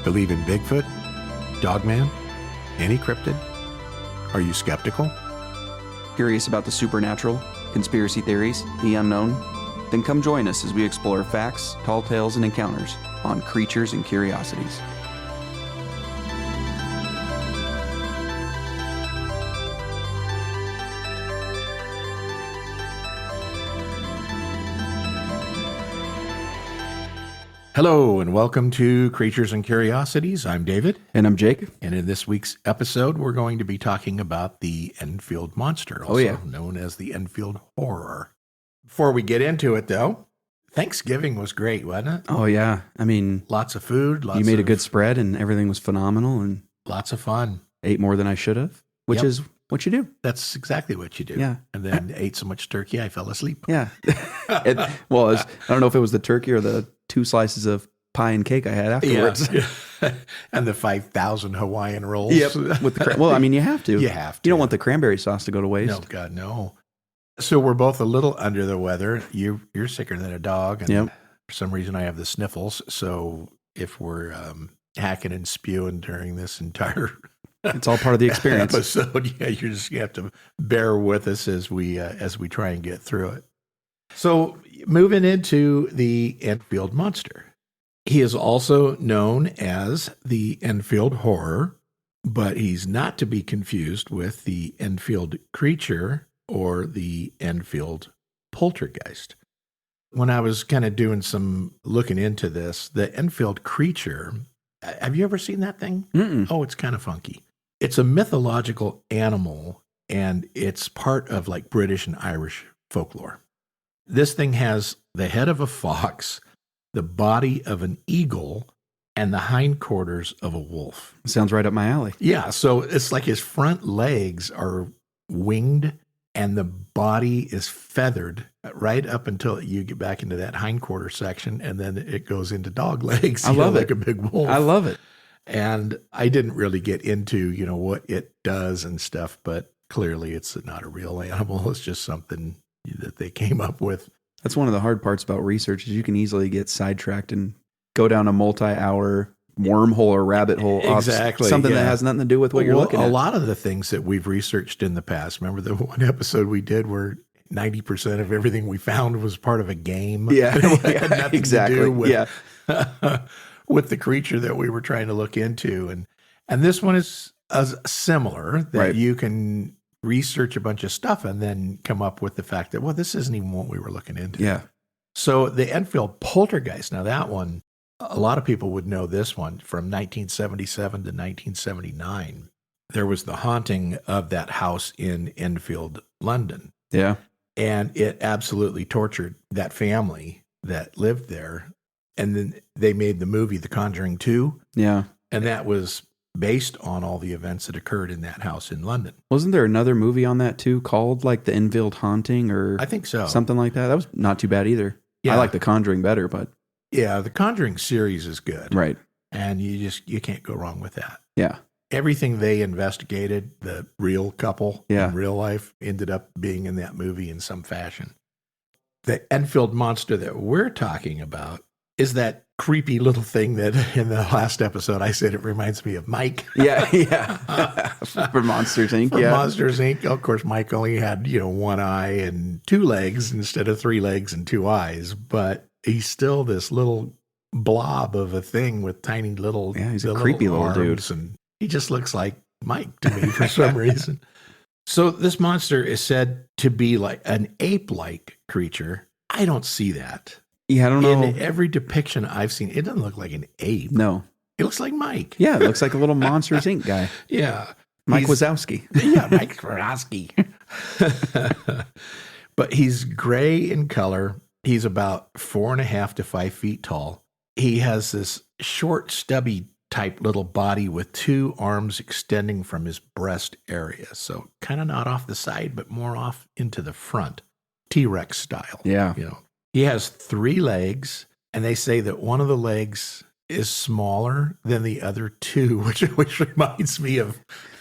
Believe in Bigfoot? Dogman? Any cryptid? Are you skeptical? Curious about the supernatural, conspiracy theories, the unknown? Then come join us as we explore facts, tall tales, and encounters on Creatures and Curiosities. Hello and welcome to Creatures and Curiosities. I'm David. And I'm Jake. And in this week's episode, we're going to be talking about the Enfield Monster, also known as the Enfield Horror. Before we get into it, though, Thanksgiving was great, wasn't it? Oh, yeah. I mean, lots of food. You made a good spread and everything was phenomenal. And lots of fun. Ate more than I should have, which is what you do. That's exactly what you do. Yeah. And then ate so much turkey, I fell asleep. Yeah. I don't know if it was the turkey or the 2 slices of pie and cake I had afterwards. Yeah. And the 5,000 Hawaiian rolls. Yep. With the well, I mean, you have to. You have to. You don't want the cranberry sauce to go to waste. No, God, no. So we're both a little under the weather. You're sicker than a dog. And for some reason, I have the sniffles. So if we're hacking and spewing during this entire it's all part of the experience. episode, you have to bear with us as we try and get through it. So moving into the Enfield Monster. He is also known as the Enfield Horror, but he's not to be confused with the Enfield Creature or the Enfield Poltergeist. When I was kind of doing some looking into this, the Enfield Creature, have you ever seen that thing? Mm-mm. Oh, it's kind of funky. It's a mythological animal, and it's part of like British and Irish folklore. This thing has the head of a fox, the body of an eagle, and the hindquarters of a wolf. Sounds right up my alley. Yeah, so it's like his front legs are winged and the body is feathered right up until you get back into that hindquarter section, and then it goes into dog legs. I love it. Like a big wolf. I love it. And I didn't really get into, what it does and stuff, but clearly it's not a real animal. It's just something that they came up with. That's one of the hard parts about research is you can easily get sidetracked and go down a multi-hour wormhole or rabbit hole. Exactly. Something that has nothing to do with what you're looking at. A lot of the things that we've researched in the past, remember the one episode we did where 90% of everything we found was part of a game? Yeah, it had nothing exactly. to do with, with the creature that we were trying to look into. And this one is similar, that you can research a bunch of stuff and then come up with the fact that, well, this isn't even what we were looking into. Yeah. So the Enfield Poltergeist, now that one, a lot of people would know this one from 1977 to 1979. There was the haunting of that house in Enfield, London. Yeah. And it absolutely tortured that family that lived there. And then they made the movie The Conjuring 2. Yeah. And that was based on all the events that occurred in that house in London. Wasn't there another movie on that too called like The Enfield Haunting or I think so. Something like that? That was not too bad either. Yeah. I like The Conjuring better, but yeah, the Conjuring series is good. Right. And you can't go wrong with that. Yeah. Everything they investigated, the real couple in real life, ended up being in that movie in some fashion. The Enfield Monster that we're talking about is that creepy little thing that in the last episode I said it reminds me of Mike. Yeah. For Monsters, Inc. For Monsters, Inc. Of course, Mike only had, 1 eye and 2 legs instead of 3 legs and 2 eyes, but he's still this little blob of a thing with tiny little he's a creepy little dude. And he just looks like Mike to me for some reason. So this monster is said to be like an ape-like creature. I don't see that. Yeah, I don't know. In every depiction I've seen, it doesn't look like an ape. No. It looks like Mike. Yeah, it looks like a little Monsters, Inc. guy. Yeah. Mike Wazowski. Yeah, Mike Wazowski. But he's gray in color. He's about 4.5 to 5 feet tall. He has this short, stubby type little body with 2 arms extending from his breast area. So kind of not off the side, but more off into the front. T-Rex style. Yeah. He has 3 legs, and they say that one of the legs is smaller than the other 2, which reminds me of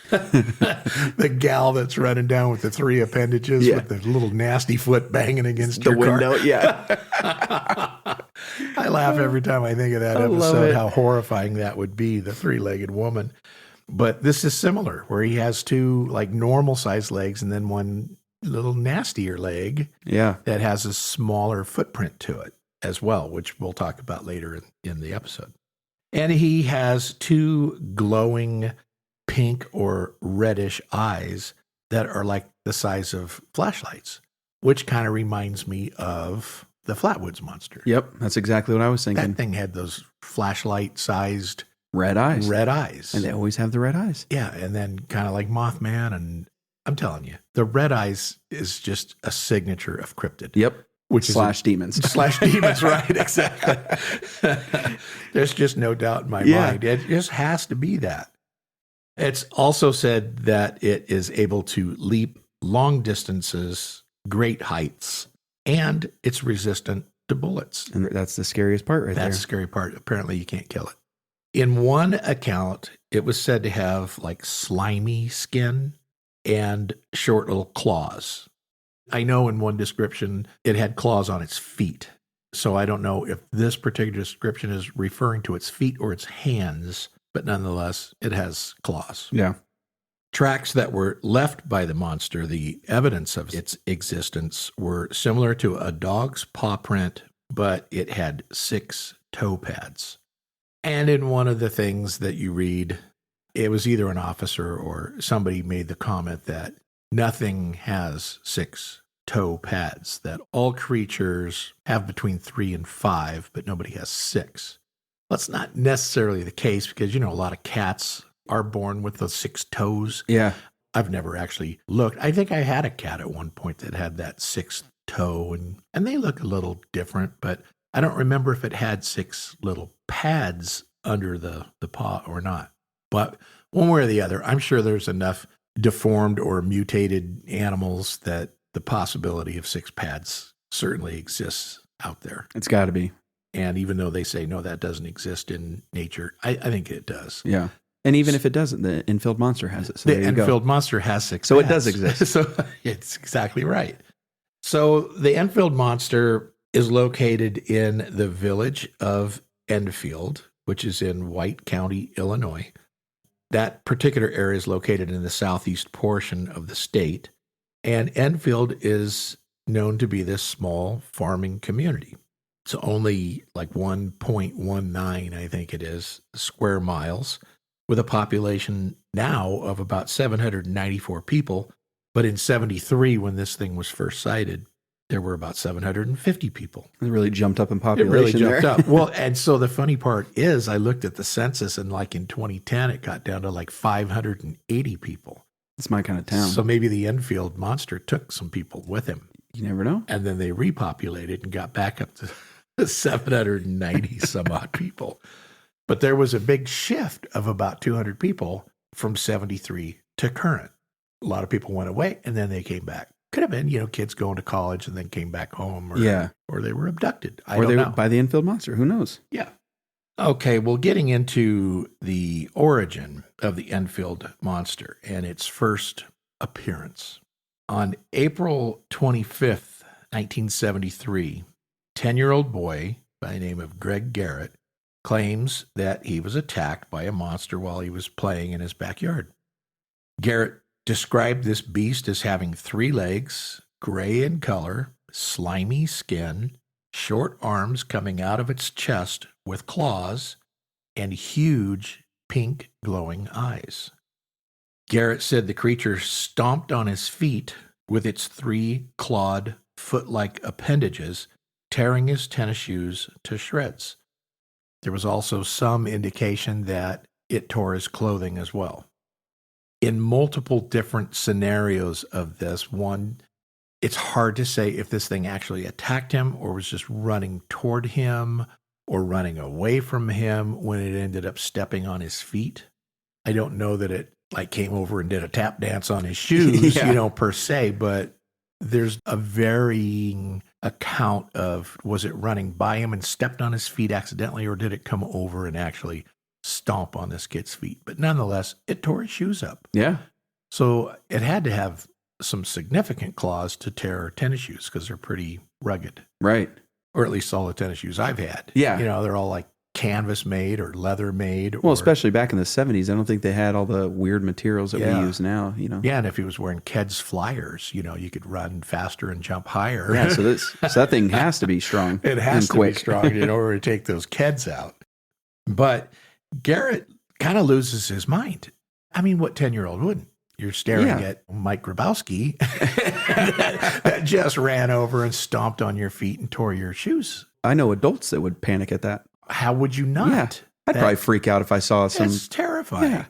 the gal that's running down with the 3 appendages with the little nasty foot banging against the your window. car. Yeah. I laugh every time I think of that I love episode, it. how horrifying that would be, the three-legged woman. But this is similar, where he has two like normal sized legs and then one little nastier leg Yeah. that has a smaller footprint to it as well, which we'll talk about later in the episode. And he has two glowing pink or reddish eyes that are like the size of flashlights, which kind of reminds me of the Flatwoods Monster. Yep. That's exactly what I was thinking. That thing had those flashlight-sized Red eyes. red eyes. And they always have the red eyes. Yeah, and then kind of like Mothman. And I'm telling you, the red eyes is just a signature of cryptid. Yep. Which slash demons. Slash demons, right, exactly. There's just no doubt in my mind. It just has to be that. It's also said that it is able to leap long distances, great heights, and it's resistant to bullets. And that's the scariest part right there. That's the scary part. Apparently, you can't kill it. In one account, it was said to have like slimy skin and short little claws. I know in one description, it had claws on its feet. So I don't know if this particular description is referring to its feet or its hands, but nonetheless, it has claws. Yeah. Tracks that were left by the monster, the evidence of its existence, were similar to a dog's paw print, but it had 6 toe pads. And in one of the things that you read, it was either an officer or somebody made the comment that nothing has 6 toe pads, that all creatures have between 3 and 5, but nobody has 6. That's not necessarily the case because, a lot of cats are born with those 6 toes. Yeah. I've never actually looked. I think I had a cat at one point that had that 6th toe, and they look a little different, but I don't remember if it had 6 little pads under the paw or not. But one way or the other, I'm sure there's enough deformed or mutated animals that the possibility of 6 pads certainly exists out there. It's got to be. And even though they say, no, that doesn't exist in nature, I think it does. Yeah. And even if it doesn't, the Enfield Monster has it. So the Enfield Monster has 6 So pads. it does exist. So it's exactly right. So the Enfield Monster is located in the village of Enfield, which is in White County, Illinois. That particular area is located in the southeast portion of the state. And Enfield is known to be this small farming community. It's only like 1.19, I think it is, square miles, with a population now of about 794 people. But in 73, when this thing was first sighted, there were about 750 people. It really jumped up in It population. really jumped there. up. Well, and so the funny part is I looked at the census, and like in 2010, it got down to like 580 people. It's my kind of town. So maybe the Enfield Monster took some people with him. You never know. And then they repopulated and got back up to 790 some odd people. But there was a big shift of about 200 people from 73 to current. A lot of people went away and then they came back. Could have been, kids going to college and then came back home, or they were abducted. Or they were by the Enfield Monster. Who knows? Yeah. Okay, well, getting into the origin of the Enfield Monster and its first appearance. On April 25th, 1973, 10-year-old boy by the name of Greg Garrett claims that he was attacked by a monster while he was playing in his backyard. Garrett described this beast as having 3 legs, gray in color, slimy skin, short arms coming out of its chest with claws, and huge pink glowing eyes. Garrett said the creature stomped on his feet with its 3 clawed, foot-like appendages, tearing his tennis shoes to shreds. There was also some indication that it tore his clothing as well. In multiple different scenarios of this, one, it's hard to say if this thing actually attacked him or was just running toward him or running away from him when it ended up stepping on his feet. I don't know that it came over and did a tap dance on his shoes, per se, but there's a varying account of, was it running by him and stepped on his feet accidentally, or did it come over and actually stomp on this kid's feet? But nonetheless, it tore his shoes up. Yeah. So it had to have some significant claws to tear tennis shoes because they're pretty rugged. Right. or at least all the tennis shoes I've had. Yeah. They're all like canvas made or leather made. Well, especially back in the 70s, I don't think they had all the weird materials that we use now, Yeah, and if he was wearing Ked's Flyers, you could run faster and jump higher. Yeah, so that thing has to be strong. It has to be strong in order to take those Keds out. But Garrett kind of loses his mind. I mean, what 10-year-old wouldn't? You're staring at Mike Grabowski that just ran over and stomped on your feet and tore your shoes. I know adults that would panic at that. How would you not? Yeah, I'd probably freak out if I saw some. It's terrifying. Yeah.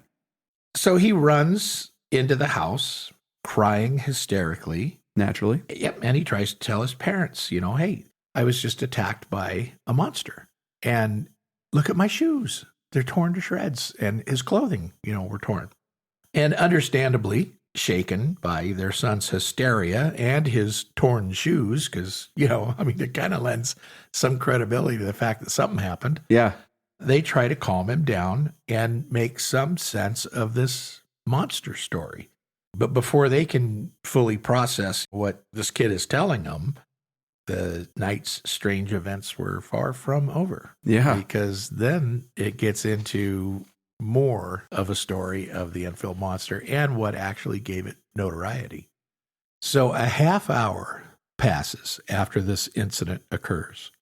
So he runs into the house, crying hysterically. Naturally. Yep. And he tries to tell his parents, hey, I was just attacked by a monster. And look at my shoes. They're torn to shreds. And his clothing, were torn. And understandably shaken by their son's hysteria and his torn shoes, because, it kind of lends some credibility to the fact that something happened. Yeah. They try to calm him down and make some sense of this monster story. But before they can fully process what this kid is telling them, the night's strange events were far from over. Yeah. Because then it gets into more of a story of the Enfield Monster and what actually gave it notoriety. So a half hour passes after this incident occurs.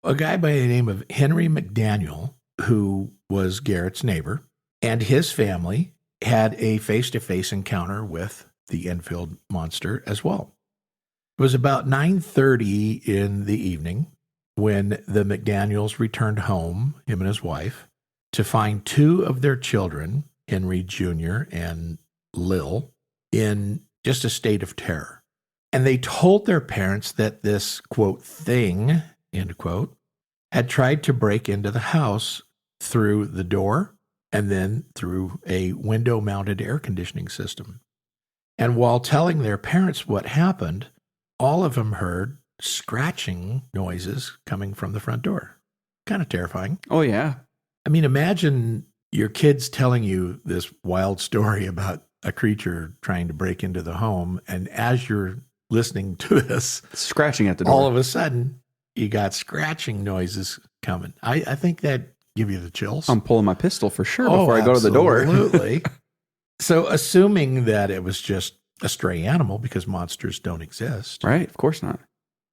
A guy by the name of Henry McDaniel, who was Garrett's neighbor, and his family had a face-to-face encounter with the Enfield Monster as well. It was about 9:30 in the evening when the McDaniels returned home, him and his wife, to find two of their children, Henry Jr. and Lil, in just a state of terror. And they told their parents that this, quote, thing, end quote, had tried to break into the house through the door and then through a window-mounted air conditioning system. And while telling their parents what happened, all of them heard scratching noises coming from the front door. Kind of terrifying. Oh, yeah. I mean, imagine your kids telling you this wild story about a creature trying to break into the home, and as you're listening to this, scratching at the door. All of a sudden, you got scratching noises coming. I think that give you the chills. I'm pulling my pistol for sure before I go to the door. Absolutely. So assuming that it was just a stray animal, because monsters don't exist. Right, of course not.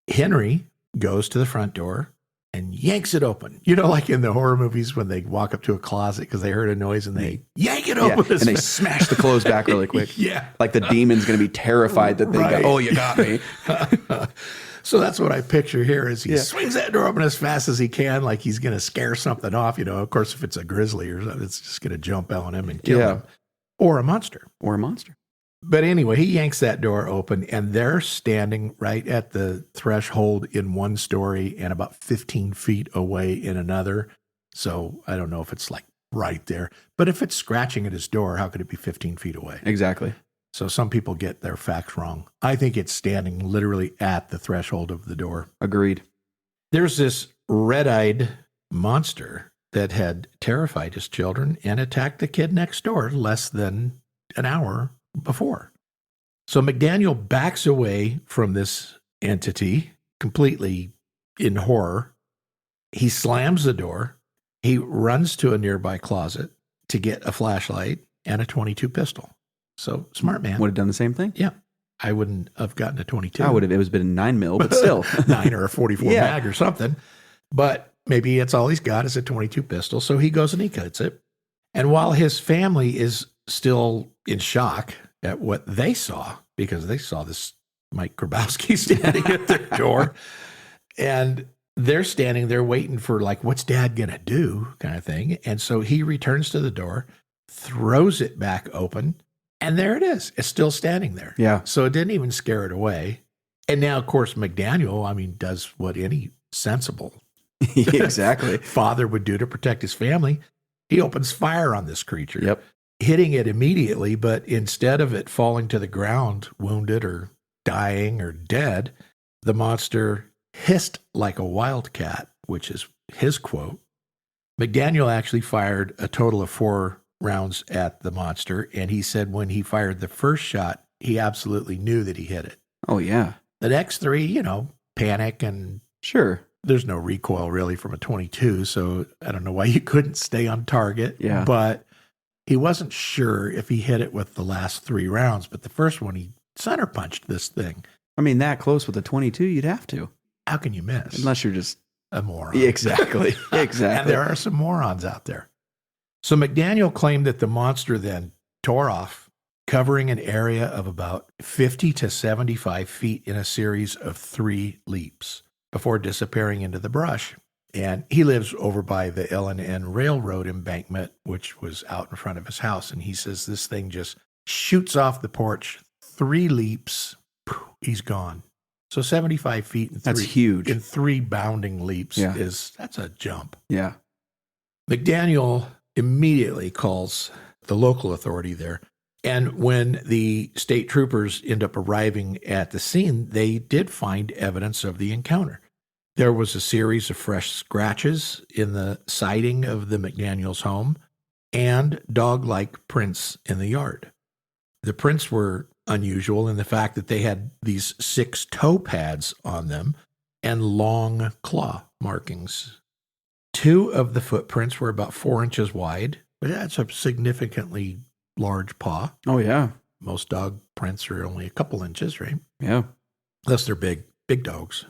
Henry goes to the front door and yanks it open. Like in the horror movies when they walk up to a closet because they heard a noise and they yank it open. And they smash the clothes back really quick. Yeah. Like the demon's going to be terrified that they go, oh, you got me. So that's what I picture here is he swings that door open as fast as he can, like he's going to scare something off. Of course, if it's a grizzly or something, it's just going to jump on him and kill him. Or a monster. But anyway, he yanks that door open, and they're standing right at the threshold in one story and about 15 feet away in another. So I don't know if it's like right there. But if it's scratching at his door, how could it be 15 feet away? Exactly. So some people get their facts wrong. I think it's standing literally at the threshold of the door. Agreed. There's this red-eyed monster that had terrified his children and attacked the kid next door less than an hour before. So McDaniel backs away from this entity completely in horror. He slams the door. He runs to a nearby closet to get a flashlight and a .22 pistol. So smart man. Would have done the same thing? Yeah. I wouldn't have gotten a .22. I would have. It was been a 9mm, but still. 9 or a 44 mag or something. But maybe it's all he's got is a .22 pistol. So he goes and he cuts it. And while his family is still in shock at what they saw, because they saw this Mike Grabowski standing at their door, and they're standing there waiting for, like, what's Dad going to do kind of thing. And so he returns to the door, throws it back open, and there it is. It's still standing there. Yeah. So it didn't even scare it away. And now, of course, McDaniel, does what any sensible exactly father would do to protect his family. He opens fire on this creature. Yep. Hitting it immediately, but instead of it falling to the ground, wounded or dying or dead, the monster hissed like a wildcat, which is his quote. McDaniel actually fired a total of 4 rounds at the monster, and he said when he fired the first shot, he absolutely knew that he hit it. Oh, yeah. The next 3, panic and sure, there's no recoil really from a 22, so I don't know why you couldn't stay on target. Yeah. But he wasn't sure if he hit it with the last 3 rounds, but the first one he center punched this thing. I mean, that close with a 22, you'd have to. How can you miss? Unless you're just a moron. Exactly. Exactly. And there are some morons out there. So McDaniel claimed that the monster then tore off, covering an area of about 50 to 75 feet in a series of 3 leaps before disappearing into the brush. And he lives over by the L&N Railroad embankment, which was out in front of his house. And he says this thing just shoots off the porch, 3 leaps, he's gone. So 75 feet in 3. That's huge. In 3 bounding leaps that's a jump. Yeah. McDaniel immediately calls the local authority there. And when the state troopers end up arriving at the scene, they did find evidence of the encounter. There was a series of fresh scratches in the siding of the McDaniels' home and dog-like prints in the yard. The prints were unusual in the fact that they had these 6 toe pads on them and long claw markings. 2 of the footprints were about 4 inches wide, but that's a significantly large paw. Oh, yeah. Most dog prints are only a couple inches, right? Yeah. Unless they're big dogs.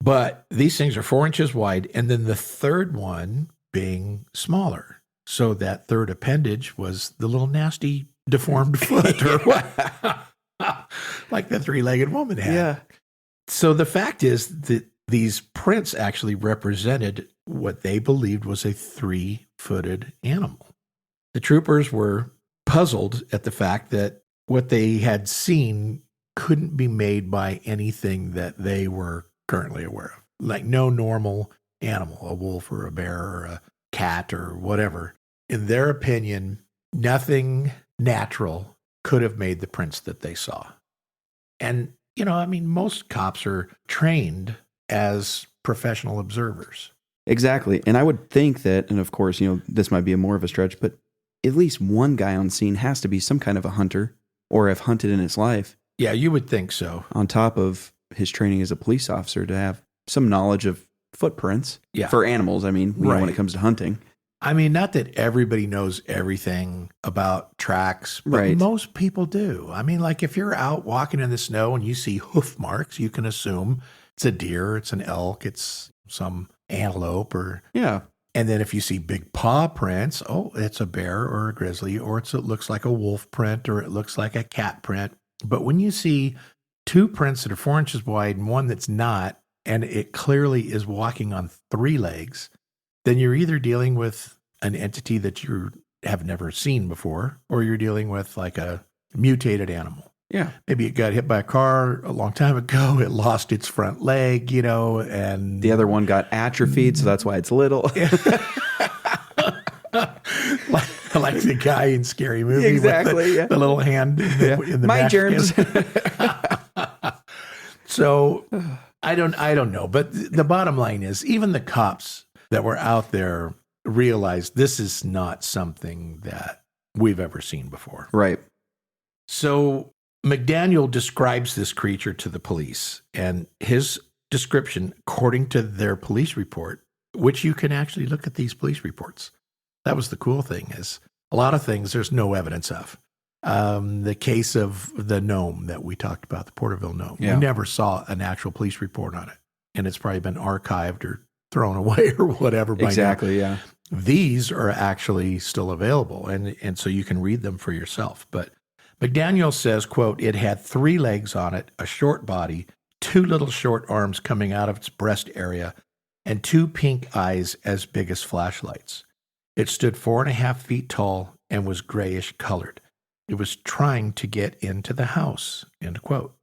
But these things are 4 inches wide, and then the third one being smaller. So that third appendage was the little nasty deformed foot or what? Like the 3-legged woman had. Yeah. So the fact is that these prints actually represented what they believed was a 3-footed animal. The troopers were puzzled at the fact that what they had seen couldn't be made by anything that they were currently aware of. Like no normal animal, a wolf or a bear or a cat or whatever. In their opinion, nothing natural could have made the prints that they saw. And, most cops are trained as professional observers. Exactly. And I would think that, and of course, this might be more of a stretch, but at least one guy on scene has to be some kind of a hunter or have hunted in his life. Yeah, you would think so. On top of his training as a police officer to have some knowledge of footprints for animals. I mean, when it comes to hunting. I mean, not that everybody knows everything about tracks, but most people do. I mean, like if you're out walking in the snow and you see hoof marks, you can assume it's a deer, it's an elk, it's some antelope Yeah. And then if you see big paw prints, it's a bear or a grizzly, or it looks like a wolf print, or it looks like a cat print. But when you see 2 prints that are 4 inches wide and one that's not, and it clearly is walking on 3 legs, then you're either dealing with an entity that you have never seen before, or you're dealing with like a mutated animal. Yeah. Maybe it got hit by a car a long time ago. It lost its front leg, and the other one got atrophied, so that's why it's little. like the guy in Scary Movie. Exactly. With the little hand in the My mash germs. So I don't know. But the bottom line is, even the cops that were out there realized this is not something that we've ever seen before. Right. So McDaniel describes this creature to the police, and his description, according to their police report, which you can actually look at these police reports. That was the cool thing, is a lot of things there's no evidence of. The case of the gnome that we talked about, the Porterville gnome. Yeah. We never saw an actual police report on it, and it's probably been archived or thrown away or whatever by Exactly, now. yeah. These are actually still available, and so you can read them for yourself. But McDaniel says, quote, it had 3 legs on it, a short body, 2 little short arms coming out of its breast area, and 2 pink eyes as big as flashlights. It stood 4.5 feet tall and was grayish colored. It was trying to get into the house, end quote.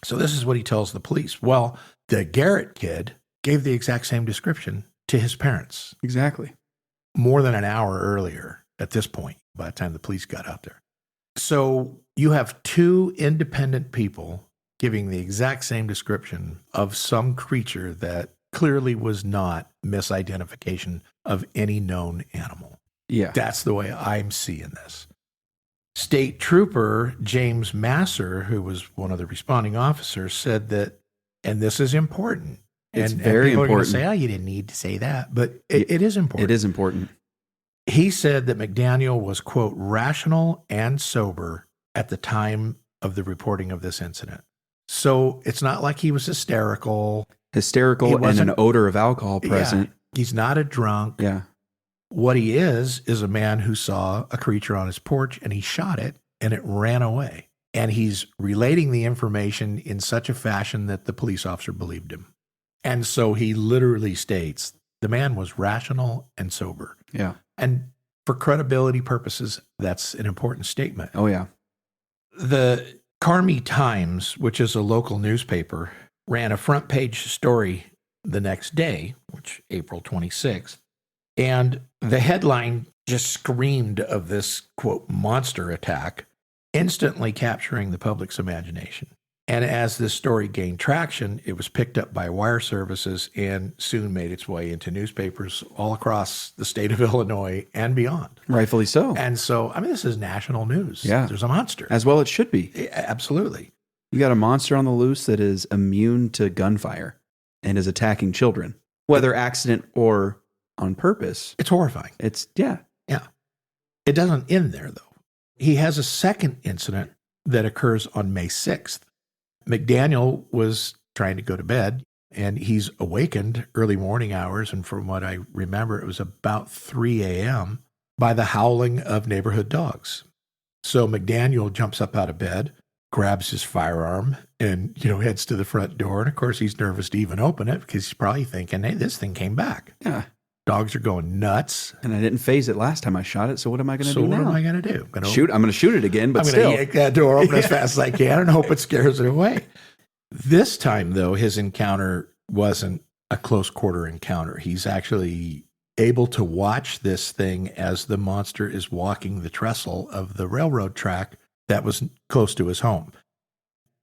So this is what he tells the police. Well, the Garrett kid gave the exact same description to his parents. Exactly. More than an hour earlier at this point, by the time the police got out there. So you have 2 independent people giving the exact same description of some creature that clearly was not misidentification of any known animal. Yeah. That's the way I'm seeing this. State Trooper James Masser, who was one of the responding officers, said that, and this is important, It's and very people are going to important. say, oh, you didn't need to say that. But it is important. It is important. He said that McDaniel was, quote, rational and sober at the time of the reporting of this incident. So it's not like he was hysterical. Hysterical and an odor of alcohol present. Yeah, he's not a drunk. Yeah. What he is a man who saw a creature on his porch and he shot it and it ran away. And he's relating the information in such a fashion that the police officer believed him. And so he literally states the man was rational and sober. Yeah. And for credibility purposes, that's an important statement. Oh, yeah. The Carmi Times, which is a local newspaper, ran a front page story the next day, which April 26th. And the headline just screamed of this, quote, monster attack, instantly capturing the public's imagination. And as this story gained traction, it was picked up by wire services and soon made its way into newspapers all across the state of Illinois and beyond. Rightfully so. And so, I mean, this is national news. Yeah. There's a monster. As well it should be. Absolutely. You got a monster on the loose that is immune to gunfire and is attacking children, whether accident or on purpose. It's horrifying. Yeah. It doesn't end there, though. He has a second incident that occurs on May 6th. McDaniel was trying to go to bed, and he's awakened early morning hours, and from what I remember, it was about 3 a.m., by the howling of neighborhood dogs. So McDaniel jumps up out of bed, grabs his firearm, and, heads to the front door. And, of course, he's nervous to even open it because he's probably thinking, hey, this thing came back. Yeah. Dogs are going nuts. And I didn't phase it last time I shot it, so what am I going to do now? So what am I going to do? I'm going to shoot it again, but I'm still. going to yank that door open as fast as I can and hope it scares it away. This time, though, his encounter wasn't a close quarter encounter. He's actually able to watch this thing as the monster is walking the trestle of the railroad track that was close to his home.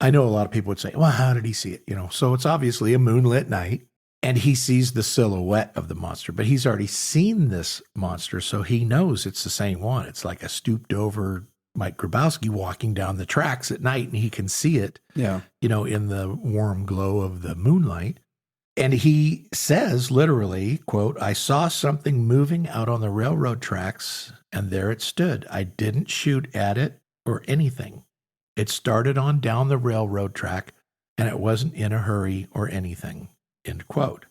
I know a lot of people would say, well, how did he see it? So it's obviously a moonlit night. And he sees the silhouette of the monster, but he's already seen this monster, so he knows it's the same one. It's like a stooped over Mike Grabowski walking down the tracks at night, and he can see it, in the warm glow of the moonlight. And he says, literally, quote, I saw something moving out on the railroad tracks, and there it stood. I didn't shoot at it or anything. It started on down the railroad track, and it wasn't in a hurry or anything. End quote.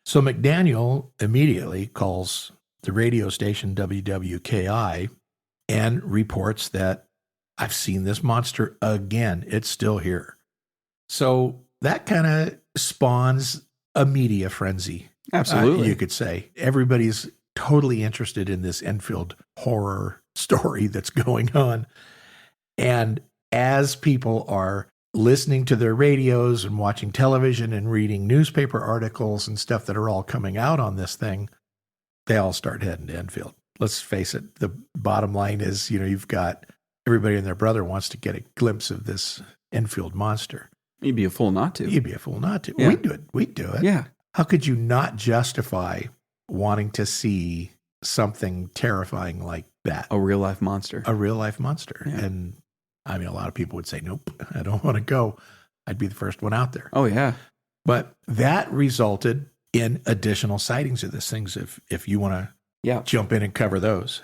So McDaniel immediately calls the radio station WWKI and reports that I've seen this monster again. It's still here. So that kind of spawns a media frenzy. Absolutely. You could say. Everybody's totally interested in this Enfield horror story that's going on. And as people are listening to their radios and watching television and reading newspaper articles and stuff that are all coming out on this thing, they all start heading to Enfield. Let's face it. The bottom line is, you've got everybody and their brother wants to get a glimpse of this Enfield monster. You'd be a fool not to. You'd be a fool not to. Yeah. We'd do it. Yeah. How could you not justify wanting to see something terrifying like that? A real life monster. A real life monster. Yeah. And I mean, a lot of people would say, nope, I don't want to go. I'd be the first one out there. Oh, yeah. But that resulted in additional sightings of these things if you want to jump in and cover those.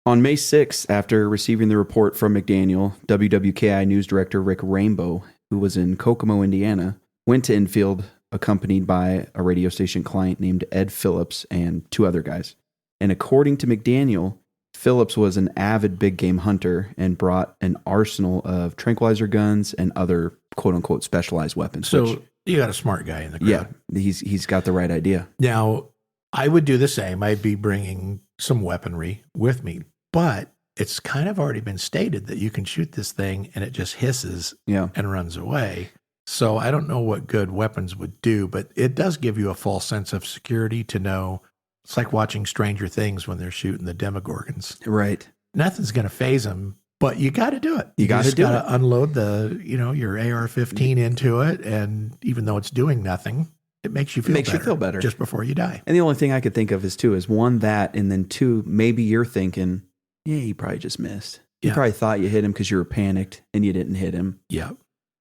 On May 6th, after receiving the report from McDaniel, WWKI News Director Rick Rainbow, who was in Kokomo, Indiana, went to Enfield accompanied by a radio station client named Ed Phillips and two other guys. And according to McDaniel, Phillips was an avid big game hunter and brought an arsenal of tranquilizer guns and other quote-unquote specialized weapons. So you got a smart guy in the crowd. Yeah, he's got the right idea. Now, I would do the same. I'd be bringing some weaponry with me. But it's kind of already been stated that you can shoot this thing and it just hisses and runs away. So I don't know what good weapons would do, but it does give you a false sense of security to know. It's like watching Stranger Things when they're shooting the Demogorgons. Right. Nothing's going to phase them, but you got to do it. You got to do it. Unload your AR-15 into it, and even though it's doing nothing, it makes you feel better just before you die. And the only thing I could think of is one, that, and then two, maybe you're thinking, yeah, you probably just missed. You probably thought you hit him because you were panicked and you didn't hit him. Yeah.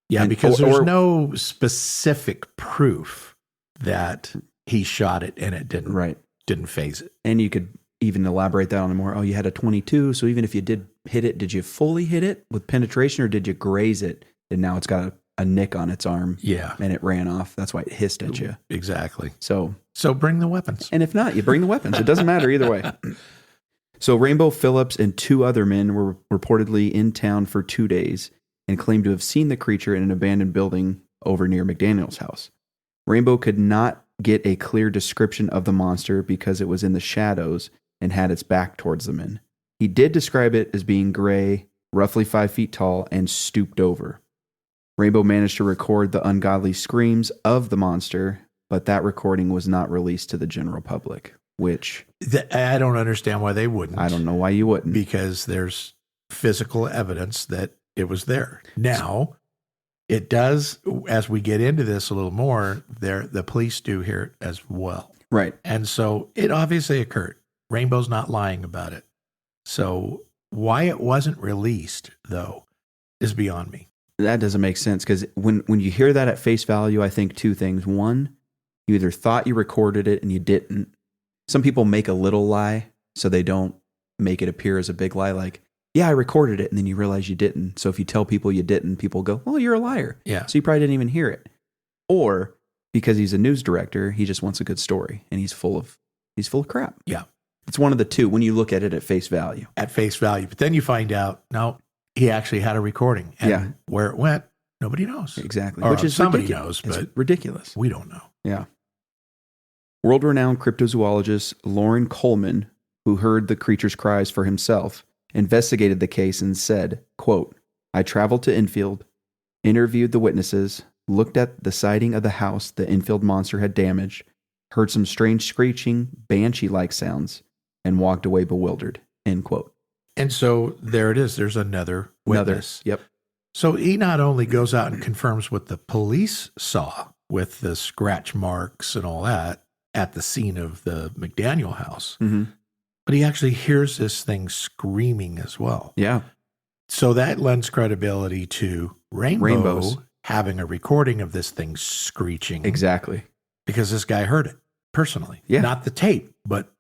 Yeah, because there's no specific proof that he shot it and it didn't phase it. And you could even elaborate that on more. Oh, you had a 22. So even if you did hit it, did you fully hit it with penetration or did you graze it? And now it's got a nick on its arm. Yeah. And it ran off. That's why it hissed at you. Exactly. So bring the weapons. And if not, you bring the weapons. It doesn't matter either way. So Rainbow Phillips and 2 other men were reportedly in town for 2 days and claimed to have seen the creature in an abandoned building over near McDaniel's house. Rainbow could not get a clear description of the monster because it was in the shadows and had its back towards the men. He did describe it as being gray, roughly 5 feet tall, and stooped over. Rainbow managed to record the ungodly screams of the monster, but that recording was not released to the general public, which... I don't understand why they wouldn't. I don't know why you wouldn't. Because there's physical evidence that it was there. Now, it does, as we get into this a little more, the police do hear it as well. Right. And so it obviously occurred. Rainbow's not lying about it. So why it wasn't released, though, is beyond me. That doesn't make sense because when you hear that at face value, I think 2 things. One, you either thought you recorded it and you didn't. Some people make a little lie so they don't make it appear as a big lie. Like, yeah, I recorded it, and then you realize you didn't. So if you tell people you didn't, people go, well, you're a liar. Yeah. So you probably didn't even hear it. Or because he's a news director, he just wants a good story, and he's full of crap. Yeah. It's one of the 2 when you look at it at face value. At face value. But then you find out, no, he actually had a recording. And where it went, nobody knows. Exactly. Or which is somebody ridiculous. knows, but it's ridiculous. We don't know. Yeah. World-renowned cryptozoologist Lauren Coleman, who heard the creature's cries for himself, investigated the case and said, quote, I traveled to Enfield, interviewed the witnesses, looked at the siding of the house the Enfield monster had damaged, heard some strange screeching, banshee-like sounds, and walked away bewildered, end quote. And so there it is. There's another witness. Yep. So he not only goes out and confirms what the police saw with the scratch marks and all that at the scene of the McDaniel house, but he actually hears this thing screaming as well. Yeah. So that lends credibility to Rainbows having a recording of this thing screeching. Exactly. Because this guy heard it personally. Yeah. Not the tape, but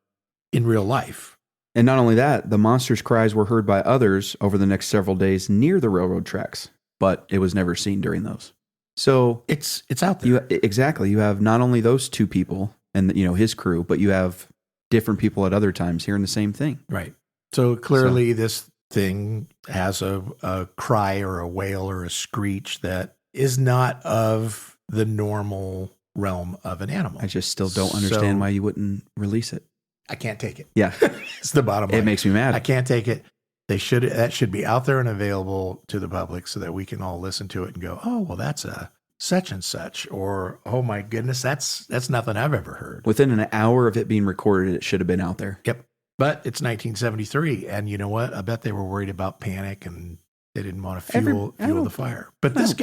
in real life. And not only that, the monster's cries were heard by others over the next several days near the railroad tracks, but it was never seen during those. So it's out there. Exactly. You have not only those 2 people and his crew, but you have different people at other times hearing the same thing. Right. So clearly this thing has a cry or a wail or a screech that is not of the normal realm of an animal. I just still don't understand why you wouldn't release it. I can't take it. Yeah. It's the bottom line. It makes me mad. I can't take it. That should be out there and available to the public so that we can all listen to it and go, oh, well, that's a such and such, or, oh my goodness, that's nothing I've ever heard. Within an hour of it being recorded, it should have been out there. Yep. But it's 1973. And you know what? I bet they were worried about panic and they didn't want to fuel the fire. But this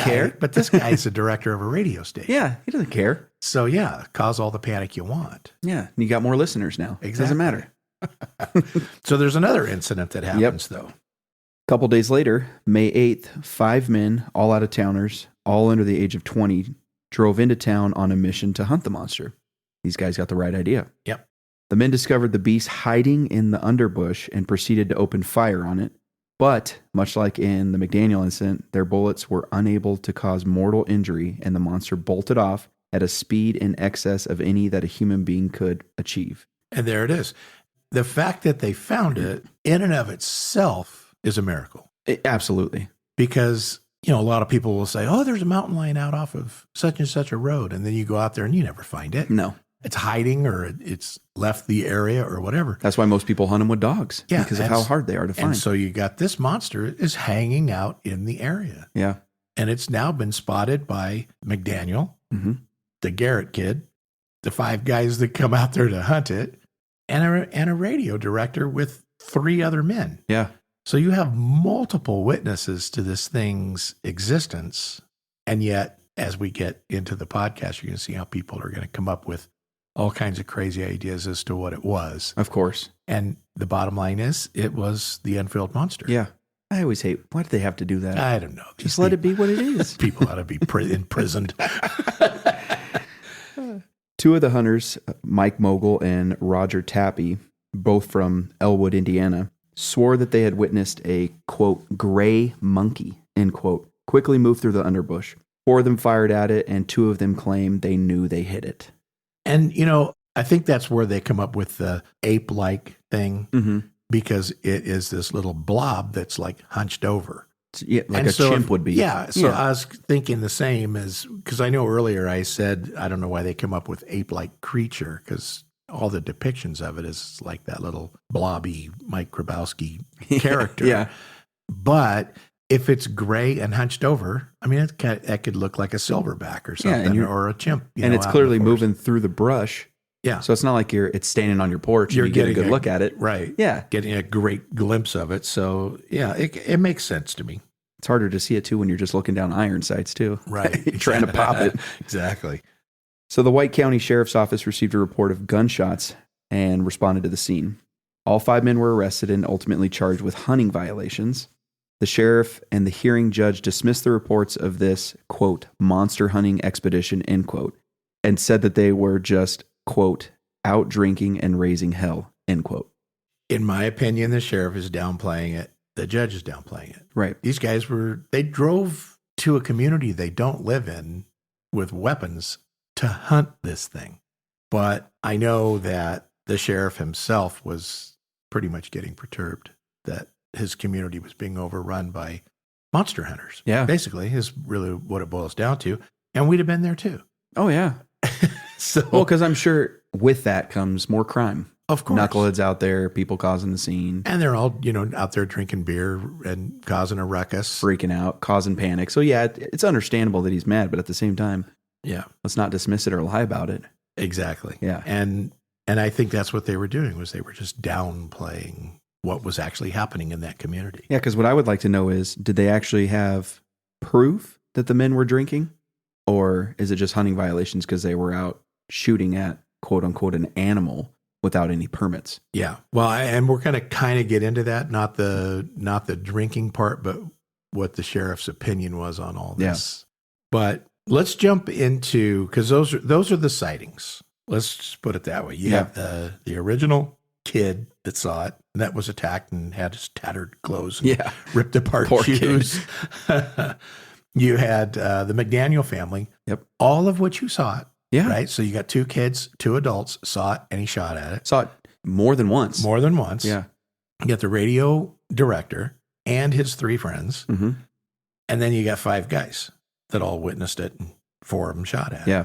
guy's the director of a radio station. Yeah. He doesn't care. So yeah, cause all the panic you want. Yeah. And you got more listeners now. Exactly. It doesn't matter. So there's another incident that happens though. A couple days later, May 8th, 5 men, all out-of-towners, all under the age of 20, drove into town on a mission to hunt the monster. These guys got the right idea. Yep. The men discovered the beast hiding in the underbush and proceeded to open fire on it. But, much like in the McDaniel incident, their bullets were unable to cause mortal injury, and the monster bolted off at a speed in excess of any that a human being could achieve. And there it is. The fact that they found it in and of itself is a miracle. Absolutely. Because, a lot of people will say, oh, there's a mountain lion out off of such and such a road. And then you go out there and you never find it. No. It's hiding or it's left the area or whatever. That's why most people hunt them with dogs. Yeah, because of how hard they are to find. And so you got this monster is hanging out in the area. Yeah. And it's now been spotted by McDaniel, the Garrett kid, the 5 guys that come out there to hunt it, and a radio director with 3 other men. Yeah. So you have multiple witnesses to this thing's existence. And yet, as we get into the podcast, you're going to see how people are going to come up with all kinds of crazy ideas as to what it was. Of course. And the bottom line is, it was the Enfield monster. Yeah. I always hate, why do they have to do that? I don't know. Just let it be what it is. People ought to be imprisoned. Two of the hunters, Mike Mogul and Roger Tappy, both from Elwood, Indiana, swore that they had witnessed a, quote, gray monkey, end quote, quickly move through the underbush. 4 of them fired at it, and 2 of them claimed they knew they hit it. And, I think that's where they come up with the ape-like thing, because it is this little blob that's like hunched over. Yeah, like a chimp would be. Yeah. So I was thinking the same as, because I know earlier I said, I don't know why they come up with ape-like creature, because all the depictions of it is like that little blobby Mike Grabowski character. Yeah. But if it's gray and hunched over, I mean, that could look like a silverback or something, or a chimp. And it's clearly moving through the brush. Yeah. So it's not like it's standing on your porch and you get a good look at it. Right. Yeah. Getting a great glimpse of it. So, yeah, it makes sense to me. It's harder to see it, too, when you're just looking down iron sights, too. Right. You're trying to pop it. Exactly. So the White County Sheriff's Office received a report of gunshots and responded to the scene. All 5 men were arrested and ultimately charged with hunting violations. The sheriff and the hearing judge dismissed the reports of this, quote, monster hunting expedition, end quote, and said that they were just, quote, out drinking and raising hell, end quote. In my opinion, the sheriff is downplaying it. The judge is downplaying it. Right. These guys they drove to a community they don't live in with weapons to hunt this thing. But I know that the sheriff himself was pretty much getting perturbed that his community was being overrun by monster hunters. Yeah. Basically, is really what it boils down to. And we'd have been there too. Oh, yeah. Well, because I'm sure with that comes more crime. Of course. Knuckleheads out there, people causing the scene. And they're all, out there drinking beer and causing a ruckus. Freaking out, causing panic. So, yeah, it's understandable that he's mad, but at the same time, yeah, let's not dismiss it or lie about it. Exactly. Yeah. And I think that's what they were doing, was they were just downplaying what was actually happening in that community. Yeah, because what I would like to know is, did they actually have proof that the men were drinking? Or is it just hunting violations because they were out shooting at, quote unquote, an animal without any permits? Yeah. Well, and we're going to kind of get into that, not the drinking part, but what the sheriff's opinion was on all this. Yeah. But let's jump into, because those are the sightings. Let's just put it that way. You have the original kid that saw it, and that was attacked and had his tattered clothes and ripped apart Poor shoes. You had the McDaniel family, all of which you saw it. Yeah. Right? So you got 2 kids, 2 adults saw it, and he shot at it. Saw it more than once. More than once. Yeah. You got the radio director and his 3 friends. Mm-hmm. And then you got 5 guys that all witnessed it, and 4 of them shot at it. Yeah.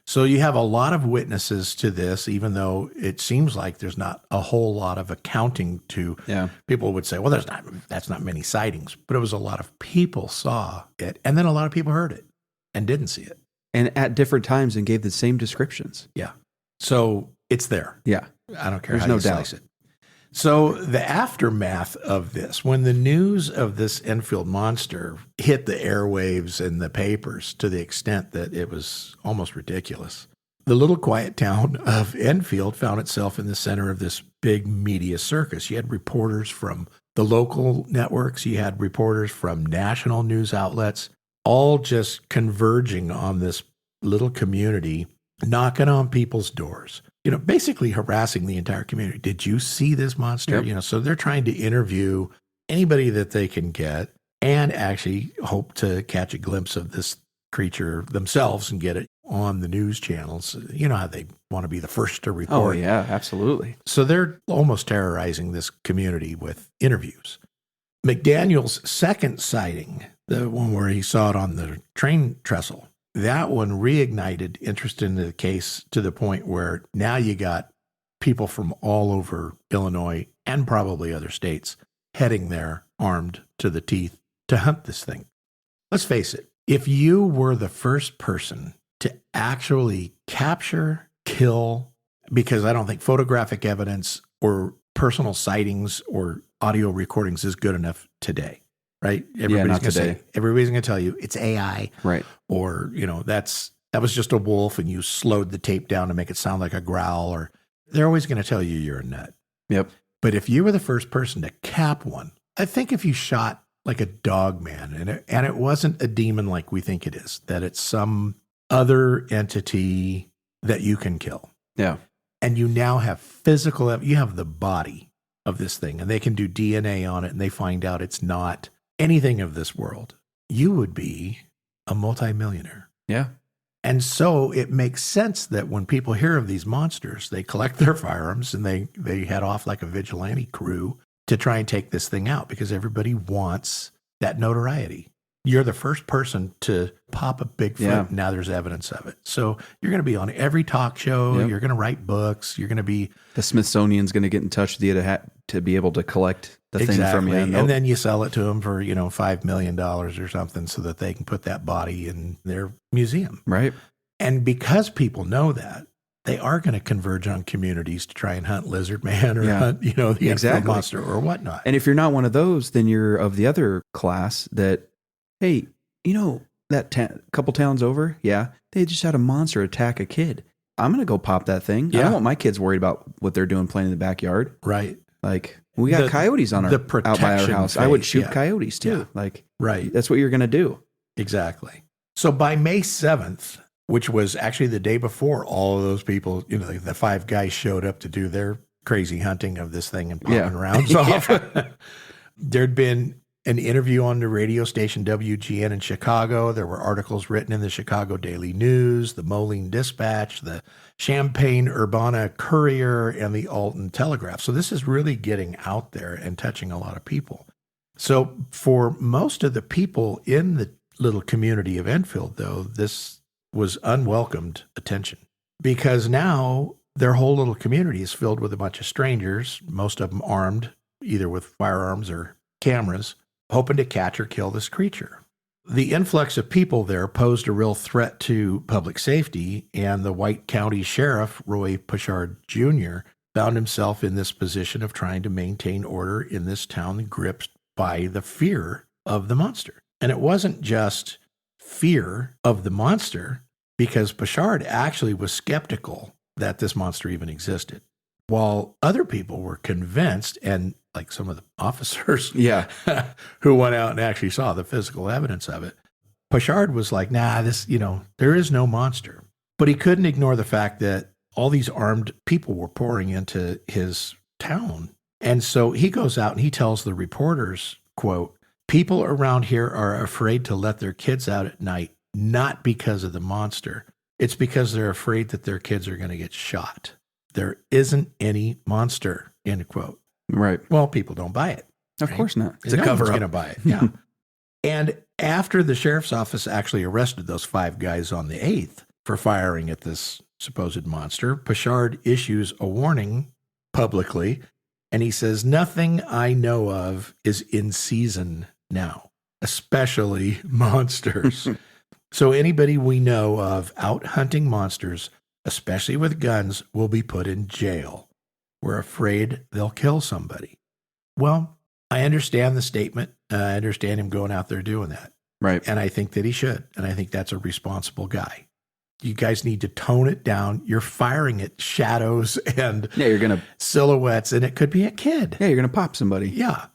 So you have a lot of witnesses to this, even though it seems like there's not a whole lot of accounting to. Yeah. People would say, well, that's not many sightings, but it was a lot of people saw it, and then a lot of people heard it and didn't see it. And at different times and gave the same descriptions. Yeah. So it's there. Yeah. I don't care There's how no you doubt. slice it. So the aftermath of this, when the news of this Enfield monster hit the airwaves and the papers to the extent that it was almost ridiculous, the little quiet town of Enfield found itself in the center of this big media circus. You had reporters from the local networks, you had reporters from national news outlets, all just converging on this little community, knocking on people's doors. Basically harassing the entire community. Did you see this monster? Yep. So they're trying to interview anybody that they can get and actually hope to catch a glimpse of this creature themselves and get it on the news channels. You know how they want to be the first to report. Oh, yeah, absolutely. So they're almost terrorizing this community with interviews. McDaniel's second sighting, the one where he saw it on the train trestle, that one reignited interest in the case to the point where now you got people from all over Illinois and probably other states heading there armed to the teeth to hunt this thing. Let's face it, if you were the first person to actually capture, kill, because I don't think photographic evidence or personal sightings or audio recordings is good enough today. Right? Everybody's going to tell you it's AI. Right. Or, that was just a wolf and you slowed the tape down to make it sound like a growl, or they're always going to tell you you're a nut. Yep. But if you were the first person to cap one, I think if you shot like a dog man and it wasn't a demon like we think it is, that it's some other entity that you can kill. Yeah. And you now have you have the body of this thing, and they can do DNA on it, and they find out it's not anything of this world. You would be a multimillionaire. Yeah. And so it makes sense that when people hear of these monsters, they collect their firearms and they head off like a vigilante crew to try and take this thing out, because everybody wants that notoriety. You're the first person to pop a Bigfoot. Yeah. Now there's evidence of it. So you're going to be on every talk show. Yep. You're going to write books. You're going to be... The Smithsonian's going to get in touch with you to be able to collect the thing from you. And then you sell it to them for, $5 million or something so that they can put that body in their museum. Right. And because people know that, they are going to converge on communities to try and hunt lizard man or hunt, the Enfield monster or whatnot. And if you're not one of those, then you're of the other class that, hey, that couple towns over, they just had a monster attack a kid. I'm going to go pop that thing. I don't want my kids worried about what they're doing playing in the backyard. Right. Like, we got coyotes on out by our house. Phase, I would shoot coyotes too. Yeah. Like, right. That's what you're going to do. Exactly. So by May 7th, which was actually the day before all of those people, the 5 guys showed up to do their crazy hunting of this thing and popping rounds off. There'd been an interview on the radio station WGN in Chicago. There were articles written in the Chicago Daily News, the Moline Dispatch, the Champaign-Urbana Courier, and the Alton Telegraph. So this is really getting out there and touching a lot of people. So for most of the people in the little community of Enfield, though, this was unwelcomed attention, because now their whole little community is filled with a bunch of strangers, most of them armed, either with firearms or cameras, hoping to catch or kill this creature. The influx of people there posed a real threat to public safety, and the White County Sheriff, Roy Puchard Jr., found himself in this position of trying to maintain order in this town gripped by the fear of the monster. And it wasn't just fear of the monster, because Puchard actually was skeptical that this monster even existed, while other people were convinced, and like some of the officers who went out and actually saw the physical evidence of it. Puchard was like, nah, there is no monster. But he couldn't ignore the fact that all these armed people were pouring into his town. And so he goes out and he tells the reporters, quote, "People around here are afraid to let their kids out at night, not because of the monster. It's because they're afraid that their kids are going to get shot. There isn't any monster," end quote. Right. Well, people don't buy it. Of course not. It's a cover-up. Going to buy it. Yeah. And after the sheriff's office actually arrested those 5 guys on the 8th for firing at this supposed monster, Puchard issues a warning publicly, and he says, "Nothing I know of is in season now, especially monsters." So anybody we know of out hunting monsters, especially with guns, will be put in jail. We're afraid they'll kill somebody. Well, I understand the statement. I understand him going out there doing that. Right. And I think that he should. And I think that's a responsible guy. You guys need to tone it down. You're firing at shadows and you're gonna silhouettes, and it could be a kid. Yeah, you're going to pop somebody. Yeah.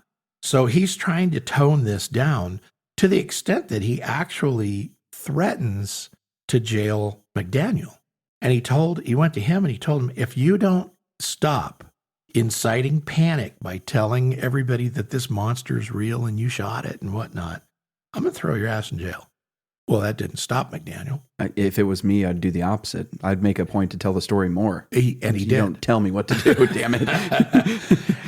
So he's trying to tone this down to the extent that he actually threatens to jail McDaniel. And he went to him and he told him, if you don't stop inciting panic by telling everybody that this monster is real and you shot it and whatnot, I'm going to throw your ass in jail. Well, that didn't stop McDaniel. If it was me, I'd do the opposite. I'd make a point to tell the story more. He did. Don't tell me what to do, damn it.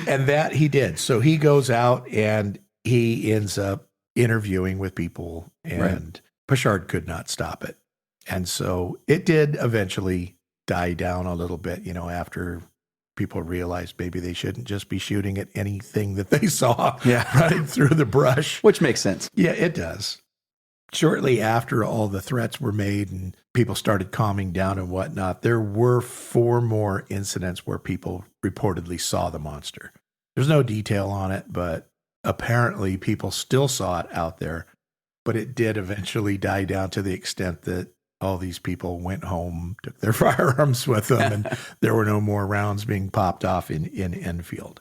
And that he did. So he goes out and he ends up interviewing with people, and Puchard could not stop it. And so it did eventually die down a little bit, after people realized maybe they shouldn't just be shooting at anything that they saw running through the brush. Which makes sense. Yeah, it does. Shortly after all the threats were made and people started calming down and whatnot, there were 4 more incidents where people reportedly saw the monster. There's no detail on it, but apparently people still saw it out there. But it did eventually die down to the extent that all these people went home, took their firearms with them, and there were no more rounds being popped off in Enfield.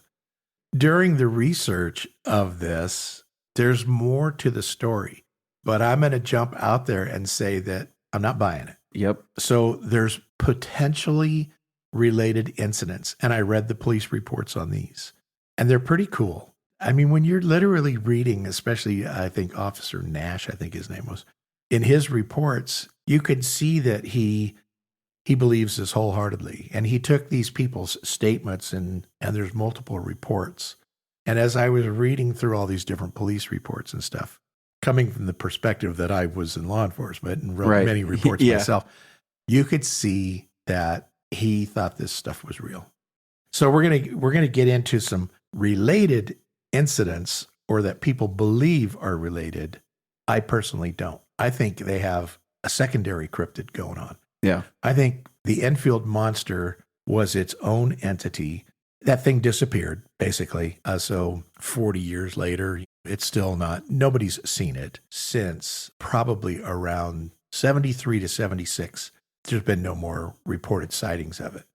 During the research of this, there's more to the story, but I'm going to jump out there and say that I'm not buying it. Yep. So there's potentially related incidents. And I read the police reports on these, and they're pretty cool. I mean, when you're literally reading, especially I think Officer Nash, I think his name was, in his reports, you could see that he believes this wholeheartedly. And he took these people's statements, and there's multiple reports. And as I was reading through all these different police reports and stuff, coming from the perspective that I was in law enforcement and wrote Right. many reports Yeah. myself, you could see that he thought this stuff was real. So we're gonna get into some related incidents, or that people believe are related. I personally don't. I think they have a secondary cryptid going on. Yeah. I think the Enfield Monster was its own entity. That thing disappeared, basically. So 40 years later, it's still not, nobody's seen it since probably around 73 to 76. There's been no more reported sightings of it.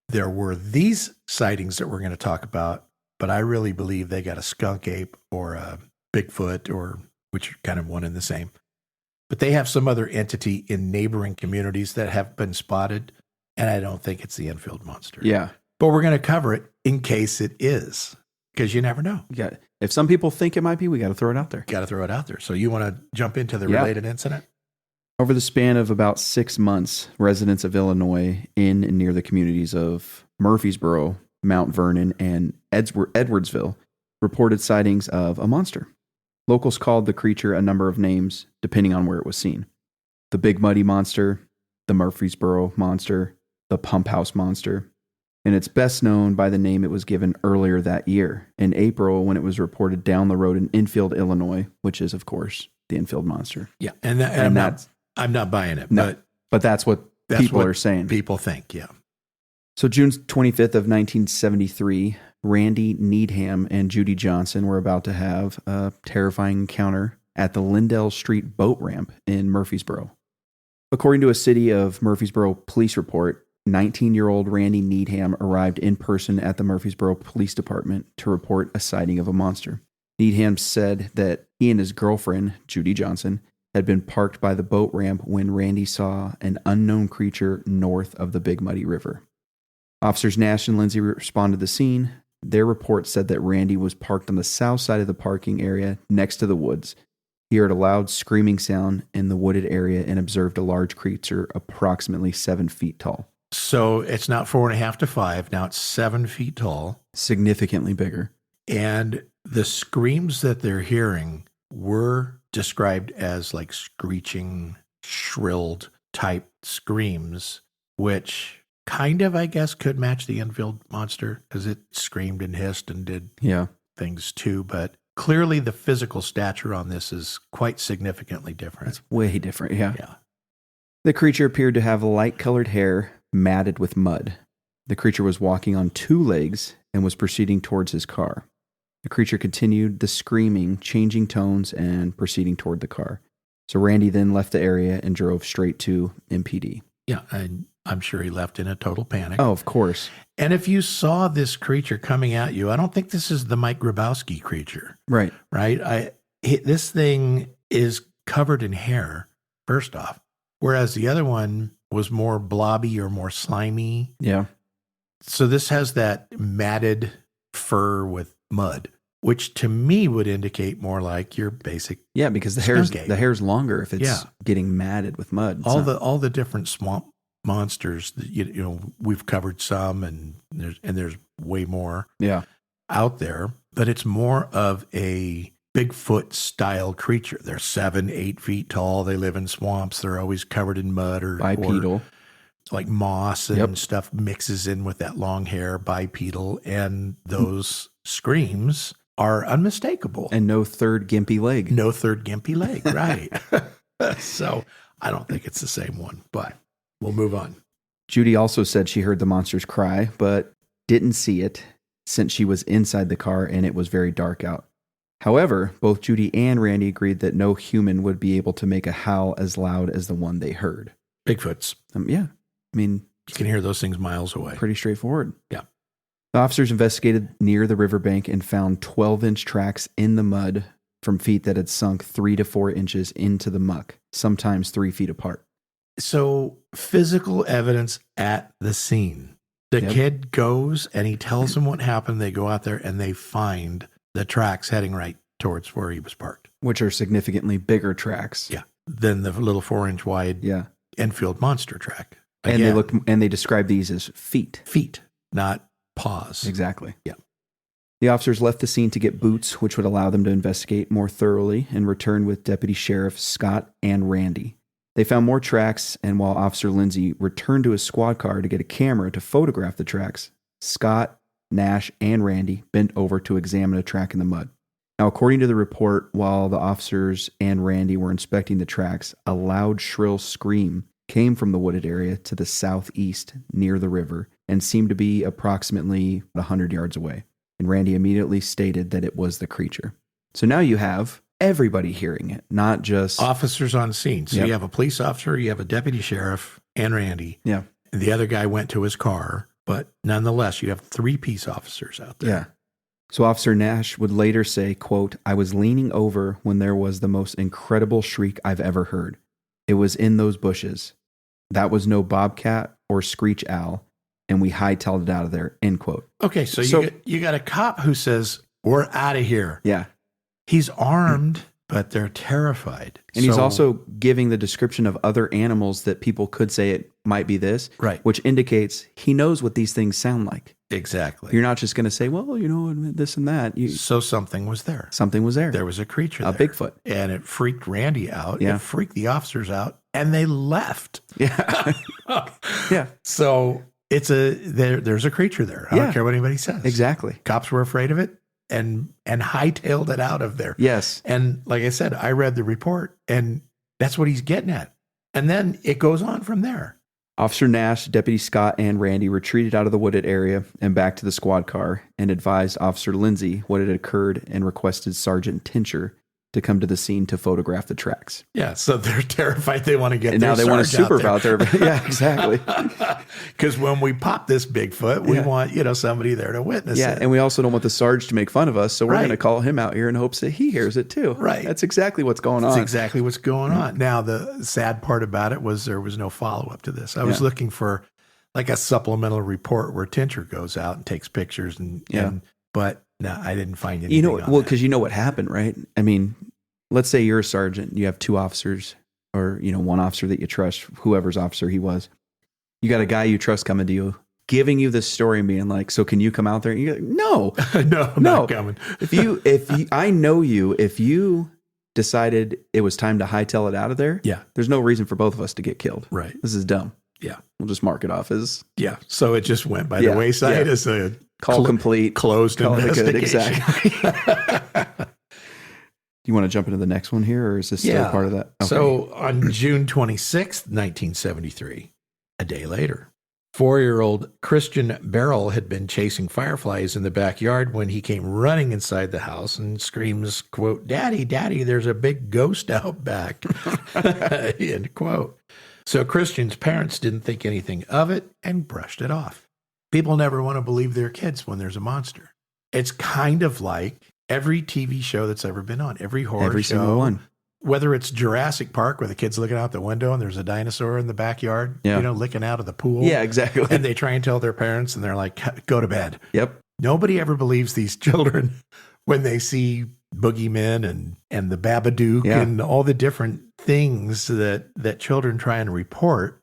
There were these sightings that we're going to talk about, but I really believe they got a skunk ape or a Bigfoot, or which are kind of one and the same. But they have some other entity in neighboring communities that have been spotted, and I don't think it's the Enfield Monster. Yeah. But we're going to cover it in case it is, because you never know. Yeah. If some people think it might be, we got to throw it out there. Got to throw it out there. So you want to jump into the Yeah. related incident? Over the span of about 6 months, residents of Illinois in and near the communities of Murfreesboro, Mount Vernon, and Edwardsville reported sightings of a monster. Locals called the creature a number of names depending on where it was seen. The Big Muddy Monster, the Murfreesboro Monster, the Pump House Monster, and it's best known by the name it was given earlier that year, in April, when it was reported down the road in Enfield, Illinois, which is, of course, the Enfield Monster. Yeah. And I'm not buying it, No, but that's what people are saying. People think, yeah. So June 25th of 1973, Randy Needham and Judy Johnson were about to have a terrifying encounter at the Lindell Street boat ramp in Murfreesboro. According to a City of Murfreesboro police report, 19-year-old Randy Needham arrived in person at the Murfreesboro Police Department to report a sighting of a monster. Needham said that he and his girlfriend, Judy Johnson, had been parked by the boat ramp when Randy saw an unknown creature north of the Big Muddy River. Officers Nash and Lindsay responded to the scene. Their report said that Randy was parked on the south side of the parking area next to the woods. He heard a loud screaming sound in the wooded area and observed a large creature approximately 7 feet tall. So it's not 4.5 to 5. Now it's 7 feet tall. Significantly bigger. And the screams that they're hearing were described as like screeching, shrilled type screams, which kind of, I guess, could match the Enfield Monster, because it screamed and hissed and did things too. But clearly the physical stature on this is quite significantly different. It's way different, yeah. Yeah. The creature appeared to have light-colored hair matted with mud. The creature was walking on 2 legs and was proceeding towards his car. The creature continued the screaming, changing tones, and proceeding toward the car. So Randy then left the area and drove straight to MPD. Yeah, and I'm sure he left in a total panic. Oh, of course. And if you saw this creature coming at you, I don't think this is the Mike Grabowski creature. Right. Right? This thing is covered in hair, first off, whereas the other one was more blobby or more slimy. Yeah. So this has that matted fur with mud, which to me would indicate more like your basic. Yeah, because the hair's longer if it's getting matted with mud. All the different swamp monsters that you know we've covered some, and there's way more out there, but it's more of a Bigfoot style creature. They're 7-8 feet tall. They live in swamps. They're always covered in mud or bipedal. Like moss and stuff mixes in with that long hair, bipedal, and those screams are unmistakable. And no third gimpy leg. No third gimpy leg, right. So I don't think it's the same one, but we'll move on. Judy also said she heard the monster's cry, but didn't see it since she was inside the car and it was very dark out. However, both Judy and Randy agreed that no human would be able to make a howl as loud as the one they heard. Bigfoots. Yeah. I mean, you can hear those things miles away. Pretty straightforward. Yeah. The officers investigated near the riverbank and found 12-inch tracks in the mud from feet that had sunk 3 to 4 inches into the muck, sometimes 3 feet apart. So physical evidence at the scene. The Yep. kid goes and he tells them what happened. They go out there and they find the tracks heading right towards where he was parked. Which are significantly bigger tracks. Yeah. Than the little 4-inch wide Yeah. Enfield Monster track. And Again, they describe these as feet. feet, not paws. Exactly. Yeah. The officers left the scene to get boots, which would allow them to investigate more thoroughly, and return with Deputy Sheriff Scott and Randy. They found more tracks, and while Officer Lindsay returned to his squad car to get a camera to photograph the tracks, Scott, Nash, and Randy bent over to examine a track in the mud. Now, according to the report, while the officers and Randy were inspecting the tracks, a loud, shrill scream came from the wooded area to the southeast near the river and seemed to be approximately 100 yards away. And Randy immediately stated that it was the creature. So now you have everybody hearing it, not just Officers on scene. So Yep. you have a police officer, you have a deputy sheriff, and Randy. Yeah. And the other guy went to his car, but nonetheless, you have 3 peace officers out there. Yeah. So Officer Nash would later say, quote, "I was leaning over when there was the most incredible shriek I've ever heard. It was in those bushes. That was no bobcat or screech owl, and we hightailed it out of there," end quote. Okay, so, So- you got a cop who says, "We're out of here." Yeah. He's armed, but they're terrified. And he's So- also giving the description of other animals that people could say it might be this, right. which indicates he knows what these things sound like. Exactly. You're not just going to say, well, this and that. So something was there. Something was there. There was a creature A there. Bigfoot. And it freaked Randy out. Yeah. It freaked the officers out, and they left. Yeah. Yeah. So there's a creature there. I Yeah. don't care what anybody says. Exactly. Cops were afraid of it and hightailed it out of there. Yes. And like I said, I read the report, and that's what he's getting at. And then it goes on from there. Officer Nash, Deputy Scott, and Randy retreated out of the wooded area and back to the squad car and advised Officer Lindsay what had occurred and requested Sergeant Tincher to come to the scene to photograph the tracks. Yeah, so they're terrified. They want to get And now their they want to Sarge super out there. Yeah, exactly. Because when we pop this Bigfoot, we Yeah. want somebody there to witness Yeah, it. and we also don't want the Sarge to make fun of us, so we're Right. going to call him out here in hopes that he hears it too. Right. That's exactly what's going That's on. exactly what's going on. Now, the sad part about it was there was no follow-up to this. I was Yeah. looking for like a supplemental report where Tincher goes out and takes pictures, but no, I didn't find anything. on that. Because you know what happened, right? I mean, let's say you're a sergeant, you have 2 officers, or one officer that you trust, whoever's officer he was. You got a guy you trust coming to you, giving you this story and being like, "So can you come out there?" And you're like, "No, no, I'm not coming. if you, I know you, if you decided it was time to hightail it out of there, Yeah, there's no reason for both of us to get killed. right. This is dumb. Yeah, We'll just mark it off as yeah. So it just went by Yeah, the wayside yeah. as a call complete. closed Call it good, investigation. exactly. You want to jump into the next one here, or is this still part of that? Okay. So on June 26th, 1973, a day later, 4-year-old Christian Barrel had been chasing fireflies in the backyard when he came running inside the house and screams, quote, "Daddy, Daddy, there's a big ghost out back," end quote. So Christian's parents didn't think anything of it and brushed it off. People never want to believe their kids when there's a monster. It's kind of like every TV show that's ever been on, every horror show. Single one. Whether it's Jurassic Park where the kid's looking out the window and there's a dinosaur in the backyard, Yeah. licking out of the pool. Yeah, exactly. And they try and tell their parents and they're like, "Go to bed." Yep. Nobody ever believes these children when they see boogeymen and the Babadook Yeah. and all the different things that children try and report,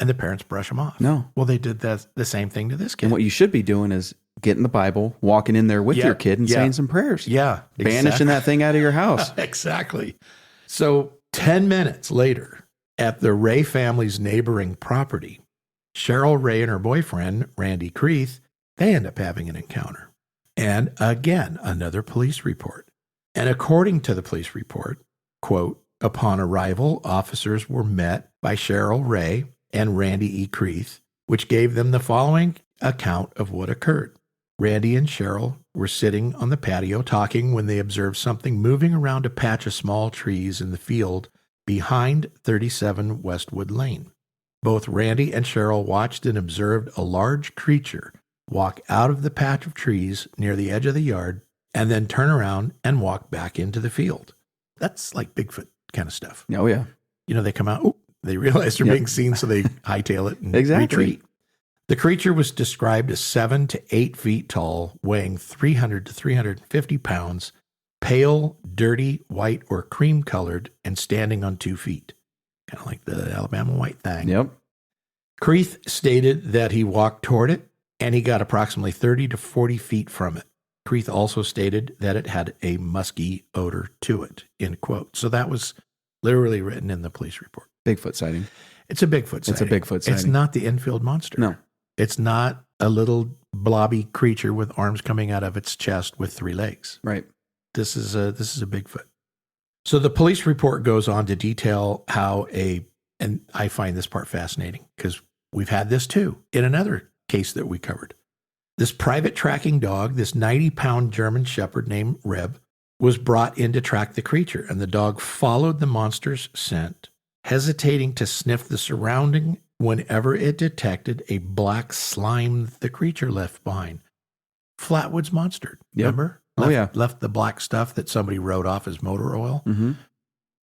and the parents brush them off. No. Well, they did the same thing to this kid. And what you should be doing is getting the Bible, walking in there with Yeah, your kid and yeah. saying some prayers. Yeah. Banishing that thing out of your house. Exactly. So 10 minutes later, at the Ray family's neighboring property, Cheryl Ray and her boyfriend, Randy Creeth, they end up having an encounter. And again, another police report. And according to the police report, quote, "Upon arrival, officers were met by Cheryl Ray and Randy E. Creeth, which gave them the following account of what occurred. Randy and Cheryl were sitting on the patio talking when they observed something moving around a patch of small trees in the field behind 37 Westwood Lane. Both Randy and Cheryl watched and observed a large creature walk out of the patch of trees near the edge of the yard and then turn around and walk back into the field." That's like Bigfoot kind of stuff. Oh, yeah. They come out, They realize they're being seen, so they hightail it and retreat. The creature was described as 7 to 8 feet tall, weighing 300 to 350 pounds, pale, dirty, white, or cream colored, and standing on 2 feet. Kind of like the Alabama white thing. Yep. Creeth stated that he walked toward it, and he got approximately 30 to 40 feet from it. Creeth also stated that it had a musky odor to it, end quote. So that was literally written in the police report. Bigfoot sighting. It's a Bigfoot sighting. It's a Bigfoot sighting. It's not the Enfield Monster. No. It's not a little blobby creature with arms coming out of its chest with 3 legs. Right. This is a Bigfoot. So the police report goes on to detail how and I find this part fascinating because we've had this too in another case that we covered. This private tracking dog, this 90-pound German Shepherd named Reb, was brought in to track the creature, and the dog followed the monster's scent, hesitating to sniff the surrounding whenever it detected a black slime the creature left behind. Flatwoods Monster, remember? Left the black stuff that somebody wrote off as motor oil. Mm-hmm.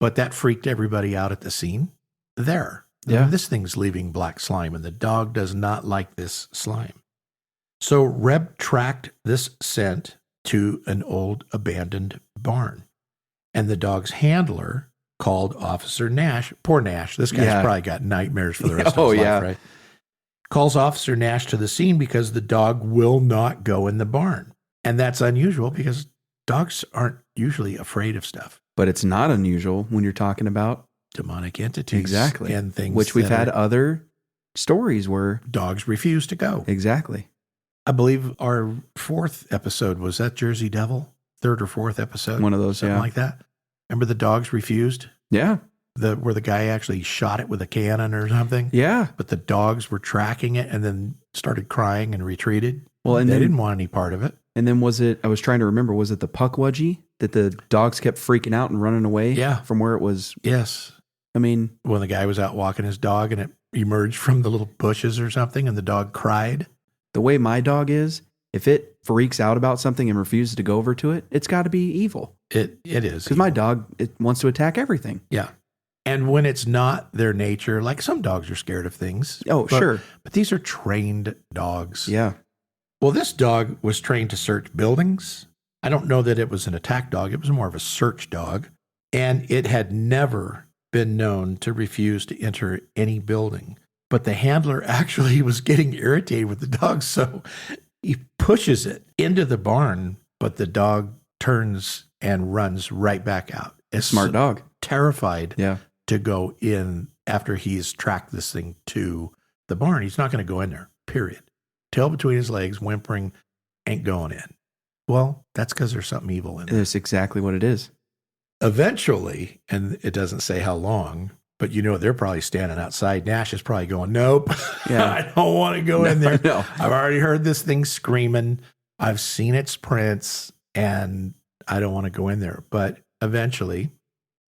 But that freaked everybody out at the scene. There. Yeah. This thing's leaving black slime, and the dog does not like this slime. So Reb tracked this scent to an old abandoned barn. And the dog's handler called Officer Nash. Poor Nash. This guy's probably got nightmares for the rest of his life, right? Calls Officer Nash to the scene because the dog will not go in the barn. And that's unusual because dogs aren't usually afraid of stuff. But it's not unusual when you're talking about demonic entities. Exactly. And things. Which we've had other stories where dogs refuse to go. Exactly. I believe our 4th episode, was that Jersey Devil? 3rd or 4th episode? One of those, something like that. Remember the dogs refused? Yeah. Where the guy actually shot it with a cannon or something? Yeah. But the dogs were tracking it and then started crying and retreated. Well, and they didn't want any part of it. And then I was trying to remember, was it the Puckwudgie that the dogs kept freaking out and running away from where it was? Yes. I mean, when the guy was out walking his dog and it emerged from the little bushes or something and the dog cried. The way my dog is, if it freaks out about something and refuses to go over to it, it's got to be evil. It is. Because my dog, it wants to attack everything. Yeah. And when it's not their nature, like some dogs are scared of things. Oh, sure. But these are trained dogs. Yeah. Well, this dog was trained to search buildings. I don't know that it was an attack dog. It was more of a search dog. And it had never been known to refuse to enter any building. But the handler actually was getting irritated with the dog, so he pushes it into the barn, but the dog turns and runs right back out. A smart dog. Terrified to go in after he's tracked this thing to the barn. He's not going to go in there, period. Tail between his legs, whimpering, ain't going in. Well, that's because there's something evil in there. That's exactly what it is. Eventually, and it doesn't say how long, but they're probably standing outside. Nash is probably going, nope, I don't want to go in there. No. I've already heard this thing screaming. I've seen its prints, and I don't want to go in there. But eventually,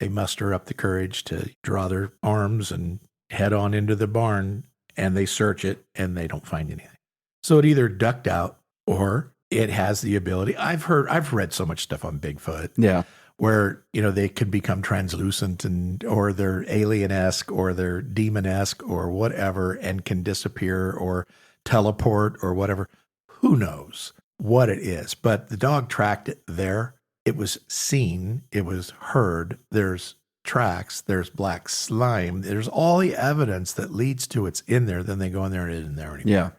they muster up the courage to draw their arms and head on into the barn, and they search it, and they don't find anything. So it either ducked out or it has the ability. I've read so much stuff on Bigfoot. Yeah. Where, they could become translucent or they're alien-esque or they're demon-esque or whatever and can disappear or teleport or whatever. Who knows what it is? But the dog tracked it there. It was seen. It was heard. There's tracks. There's black slime. There's all the evidence that leads to it's in there. Then they go in there and it isn't there anymore. Yeah.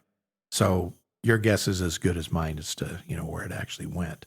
So your guess is as good as mine as to, where it actually went.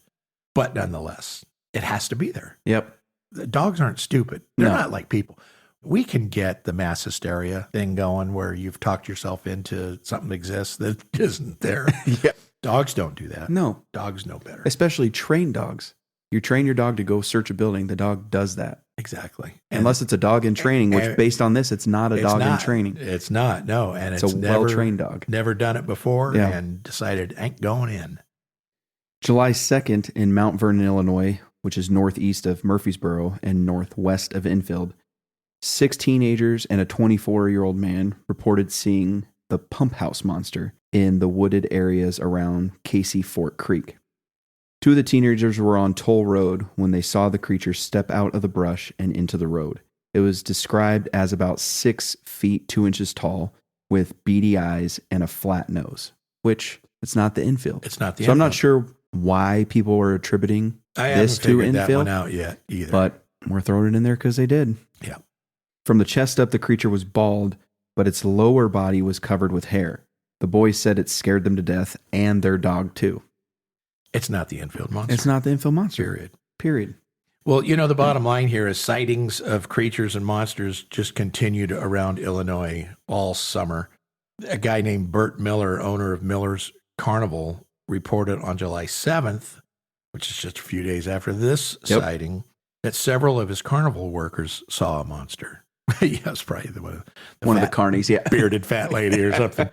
But nonetheless, it has to be there. Yep. The dogs aren't stupid. They're not like people. We can get the mass hysteria thing going where you've talked yourself into something exists that isn't there. Yeah. Dogs don't do that. No. Dogs know better. Especially trained dogs. You train your dog to go search a building, the dog does that. Exactly. Unless it's a dog in training, which based on this, it's not a dog in training. It's not, no. And it's a well-trained dog. Never done it before and decided ain't going in. July 2nd in Mount Vernon, Illinois, which is northeast of Murfreesboro and northwest of Enfield, 6 teenagers and a 24-year-old man reported seeing the Pump House Monster in the wooded areas around Casey Fork Creek. 2 of the teenagers were on Toll Road when they saw the creature step out of the brush and into the road. It was described as about 6 feet 2 inches tall with beady eyes and a flat nose, which it's not the Enfield. It's not the So I'm not Enfield. sure why people were attributing I this haven't to figured that Enfield, one out yet either. but we're throwing it in there because they did. Yeah. From the chest up, the creature was bald, but its lower body was covered with hair. The boys said it scared them to death and their dog too. It's not the Enfield Monster. It's not the Enfield Monster. Period. Well, the bottom line here is sightings of creatures and monsters just continued around Illinois all summer. A guy named Bert Miller, owner of Miller's Carnival, reported on July 7th, which is just a few days after this sighting, that several of his carnival workers saw a monster. Yes, probably one of the carnies, yeah. Bearded fat lady or something.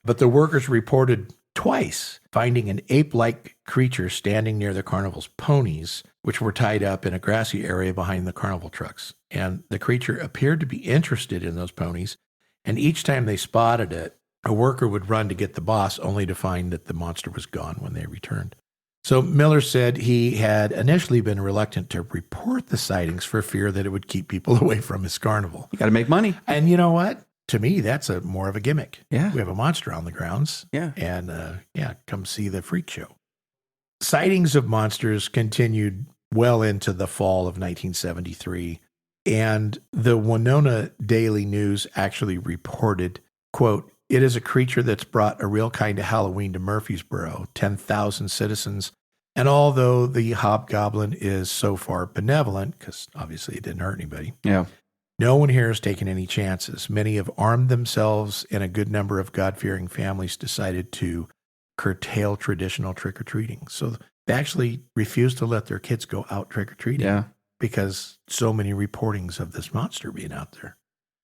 But the workers reported twice finding an ape-like creature standing near the carnival's ponies, which were tied up in a grassy area behind the carnival trucks. And the creature appeared to be interested in those ponies. And each time they spotted it, a worker would run to get the boss, only to find that the monster was gone when they returned. So Miller said he had initially been reluctant to report the sightings for fear that it would keep people away from his carnival. You got to make money. And you know what? To me, that's more of a gimmick. Yeah. We have a monster on the grounds. Yeah. And come see the freak show. Sightings of monsters continued well into the fall of 1973. And the Winona Daily News actually reported, quote, "It is a creature that's brought a real kind of Halloween to Murfreesboro, 10,000 citizens. And although the hobgoblin is so far benevolent, because obviously it didn't hurt anybody, no one here has taken any chances. Many have armed themselves, and a good number of God-fearing families decided to curtail traditional trick-or-treating." So they actually refused to let their kids go out trick-or-treating because so many reportings of this monster being out there.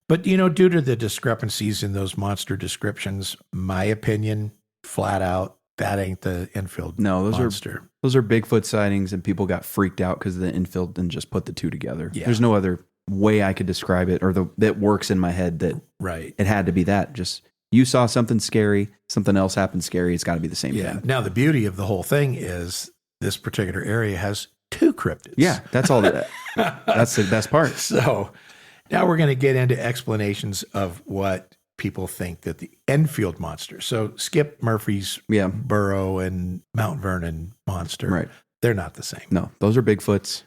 But, due to the discrepancies in those monster descriptions, my opinion, flat out, that ain't the Enfield monster. Those are Bigfoot sightings, and people got freaked out because the Enfield didn't just put the two together. Yeah. There's no other way I could describe it, or that works in my head that it had to be that. Just you saw something scary, something else happened scary. It's got to be the same thing. Now, the beauty of the whole thing is this particular area has 2 cryptids. Yeah, that's all. That's the best part. So now we're going to get into explanations of what people think that the Enfield monster. So Skip Murphy's Burrow and Mount Vernon monster. Right. They're not the same. No, those are Bigfoots.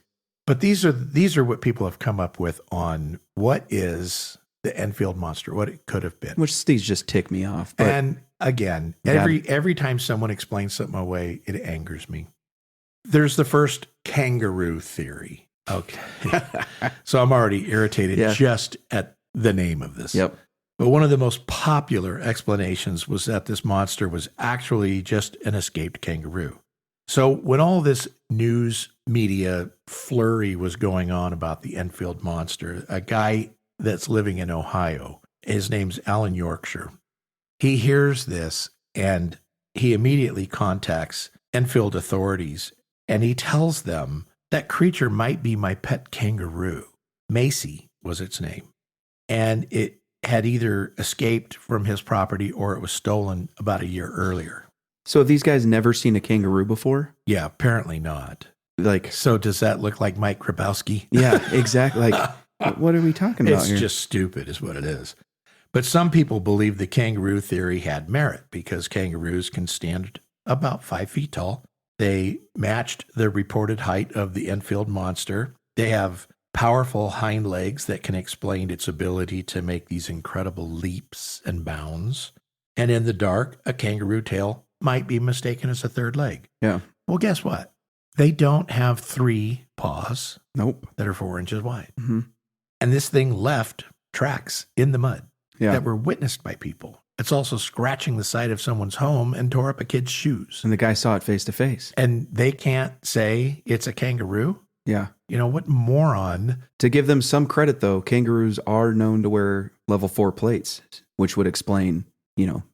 But these are what people have come up with on what is the Enfield monster, what it could have been. Which these just tick me off. But and again, every time someone explains something away, it angers me. There's the first kangaroo theory. Okay. So I'm already irritated just at the name of this. Yep. But one of the most popular explanations was that this monster was actually just an escaped kangaroo. So when all this news media flurry was going on about the Enfield monster, a guy that's living in Ohio, his name's Alan Yorkshire, he hears this and he immediately contacts Enfield authorities and he tells them that creature might be my pet kangaroo. Macy was its name. And it had either escaped from his property or it was stolen about a year earlier. So have these guys never seen a kangaroo before? Yeah, apparently not. Like, so does that look like Mike Grabowski? Yeah, exactly. Like, what are we talking about here? It's just stupid is what it is. But some people believe the kangaroo theory had merit because kangaroos can stand about 5 feet tall. They matched the reported height of the Enfield monster. They have powerful hind legs that can explain its ability to make these incredible leaps and bounds. And in the dark, a kangaroo tail might be mistaken as a third leg. Yeah. Well, guess what? They don't have 3 paws. Nope. That are 4 inches wide. Mm-hmm. And this thing left tracks in the mud that were witnessed by people. It's also scratching the side of someone's home and tore up a kid's shoes. And the guy saw it face to face. And they can't say it's a kangaroo? Yeah. What moron. To give them some credit, though, kangaroos are known to wear level 4 plates, which would explain,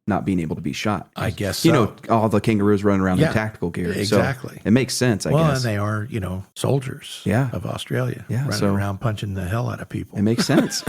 not being able to be shot. I guess so. All the kangaroos run around in tactical gear. Exactly. So it makes sense, I guess. Well, and they are, soldiers of Australia running around punching the hell out of people. It makes sense.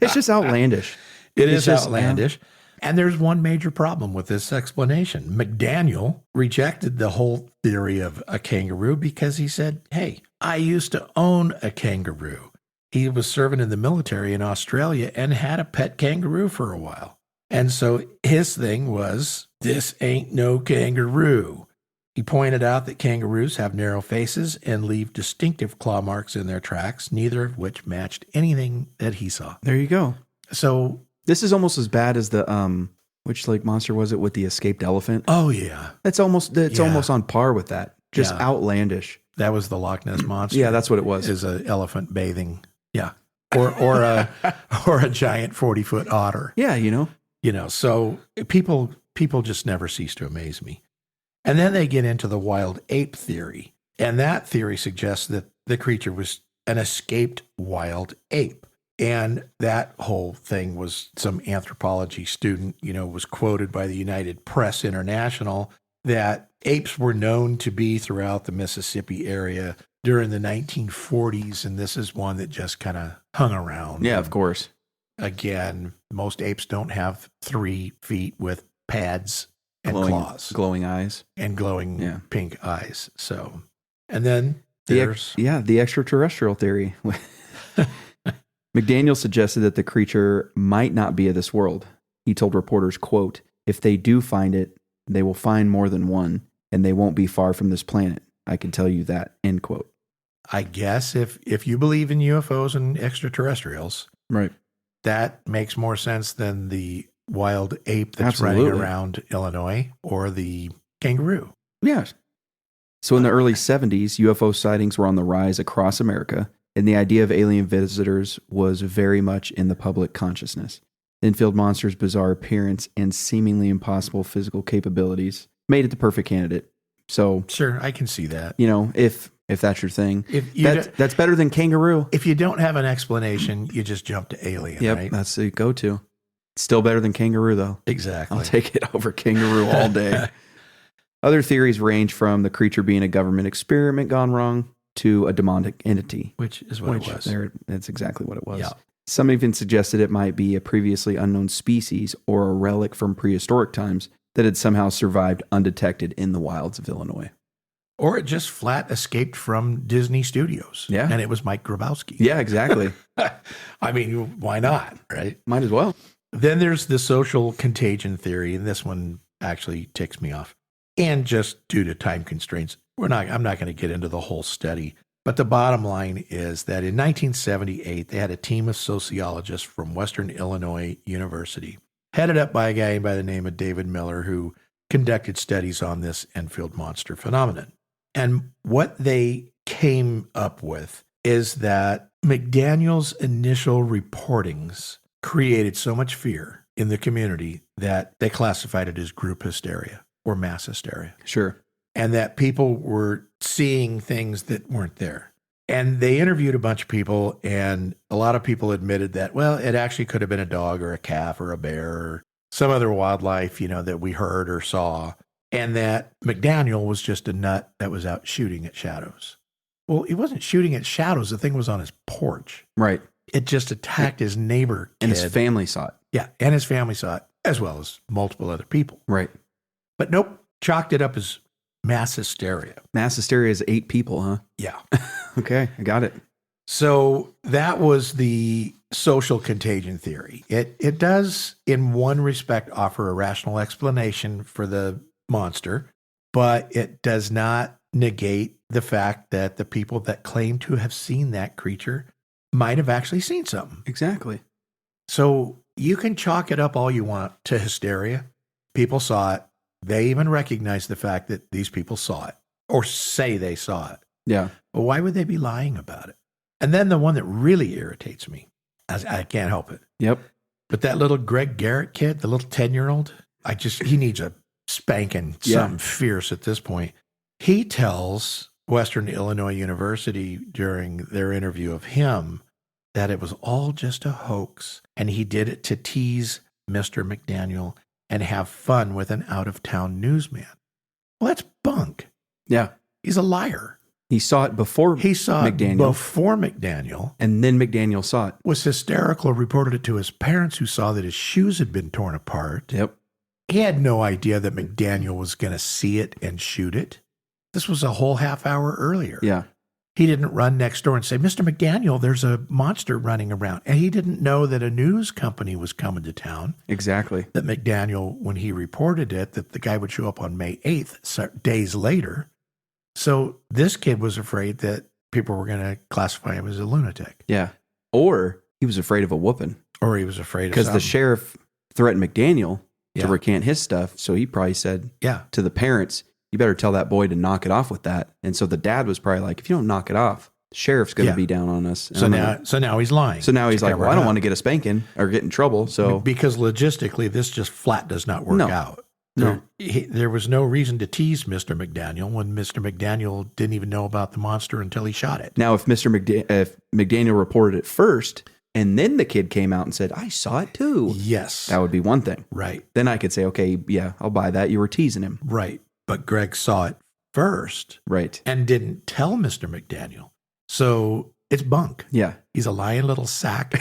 It's just outlandish. It is outlandish. And there's one major problem with this explanation. McDaniel rejected the whole theory of a kangaroo because he said, hey, I used to own a kangaroo. he was serving in the military in Australia and had a pet kangaroo for a while. And so his thing was, this ain't no kangaroo. He pointed out that kangaroos have narrow faces and leave distinctive claw marks in their tracks, neither of which matched anything that he saw. There you go. So this is almost as bad as the which like monster was it with the escaped elephant? Oh yeah. It's almost on par with that. Just outlandish. That was the Loch Ness monster. Yeah, that's what it was. Is an elephant bathing. Yeah. Or a giant 40-foot otter. Yeah, you know. So people just never cease to amaze me. And then they get into the wild ape theory. And that theory suggests that the creature was an escaped wild ape. And that whole thing was some anthropology student, was quoted by the United Press International that apes were known to be throughout the Mississippi area during the 1940s. And this is one that just kind of hung around. Yeah, of course. Again, most apes don't have 3 feet with pads and claws. Glowing eyes. And glowing pink eyes. So, and then there's... the extraterrestrial theory. McDaniel suggested that the creature might not be of this world. He told reporters, quote, "If they do find it, they will find more than one, and they won't be far from this planet. I can tell you that," end quote. I guess if you believe in UFOs and extraterrestrials... Right. That makes more sense than the wild ape that's running around Illinois or the kangaroo. Yes. So in the early 70s, UFO sightings were on the rise across America, and the idea of alien visitors was very much in the public consciousness. Enfield Monster's bizarre appearance and seemingly impossible physical capabilities made it the perfect candidate. So sure, I can see that. If that's your thing, that's better than kangaroo. If you don't have an explanation, you just jump to alien, right? That's the go-to. It's still better than kangaroo, though. Exactly. I'll take it over kangaroo all day. Other theories range from the creature being a government experiment gone wrong to a demonic entity. Which is what it was. That's exactly what it was. Yeah. Some even suggested it might be a previously unknown species or a relic from prehistoric times that had somehow survived undetected in the wilds of Illinois. Or it just flat escaped from Disney Studios. Yeah. And it was Mike Grabowski. Yeah, exactly. I mean, why not, right? Might as well. Then there's the social contagion theory, and this one actually ticks me off. And just due to time constraints, I'm not going to get into the whole study. But the bottom line is that in 1978, they had a team of sociologists from Western Illinois University, headed up by a guy by the name of David Miller, who conducted studies on this Enfield monster phenomenon. And what they came up with is that McDaniel's initial reportings created so much fear in the community that they classified it as group hysteria or mass hysteria. Sure. And that people were seeing things that weren't there. And they interviewed a bunch of people, and a lot of people admitted that, well, it actually could have been a dog or a calf or a bear or some other wildlife, that we heard or saw. And that McDaniel was just a nut that was out shooting at shadows. Well, he wasn't shooting at shadows. The thing was on his porch. Right. It just attacked his neighbor kid. And his family saw it. Yeah, and his family saw it, as well as multiple other people. Right. But nope, chalked it up as mass hysteria. Mass hysteria is 8 people, huh? Yeah. Okay, I got it. So that was the social contagion theory. It does, in one respect, offer a rational explanation for the monster, but it does not negate the fact that the people that claim to have seen that creature might have actually seen something. Exactly. So you can chalk it up all you want to hysteria. People saw it. They even recognize the fact that these people saw it or say they saw it. Yeah. But why would they be lying about it? And then the one that really irritates me, I can't help it. Yep. But that little Greg Garrett kid, the little 10-year-old, he needs a spanking, something fierce at this point. He tells Western Illinois University during their interview of him that it was all just a hoax, and he did it to tease Mr. McDaniel and have fun with an out-of-town newsman. Well, that's bunk. Yeah. He's a liar. He saw it before He saw McDaniel. it before McDaniel. And then McDaniel saw it. Was hysterical, reported it to his parents, who saw that his shoes had been torn apart. Yep. He had no idea that McDaniel was going to see it and shoot it. This was a whole half hour earlier. Yeah. He didn't run next door and say, Mr. McDaniel, there's a monster running around. And he didn't know that a news company was coming to town. Exactly. That McDaniel, when he reported it, that the guy would show up on May 8th, days later. So this kid was afraid that people were going to classify him as a lunatic. Yeah. Or he was afraid of a whooping. Or he was afraid of because the sheriff threatened McDaniel to Yeah. recant his stuff. So he probably said Yeah. to the parents, you better tell that boy to knock it off with that. And so the dad was probably like, if you don't knock it off, the sheriff's going to Yeah. be down on us. So now he's lying. So now he's like, Cover well, I it don't up. want to get a spanking or get in trouble. So Because logistically, this just flat does not work No. out. No. There was no reason to tease Mr. McDaniel when Mr. McDaniel didn't even know about the monster until he shot it. now if if McDaniel reported it first and then the kid came out and said, I saw it too, Yes. that would be one thing. Right. Then I could say, okay, yeah, I'll buy that. You were teasing him. Right. But Greg saw it first Right. and didn't tell Mr. McDaniel. So it's bunk. Yeah. He's a lying little sack.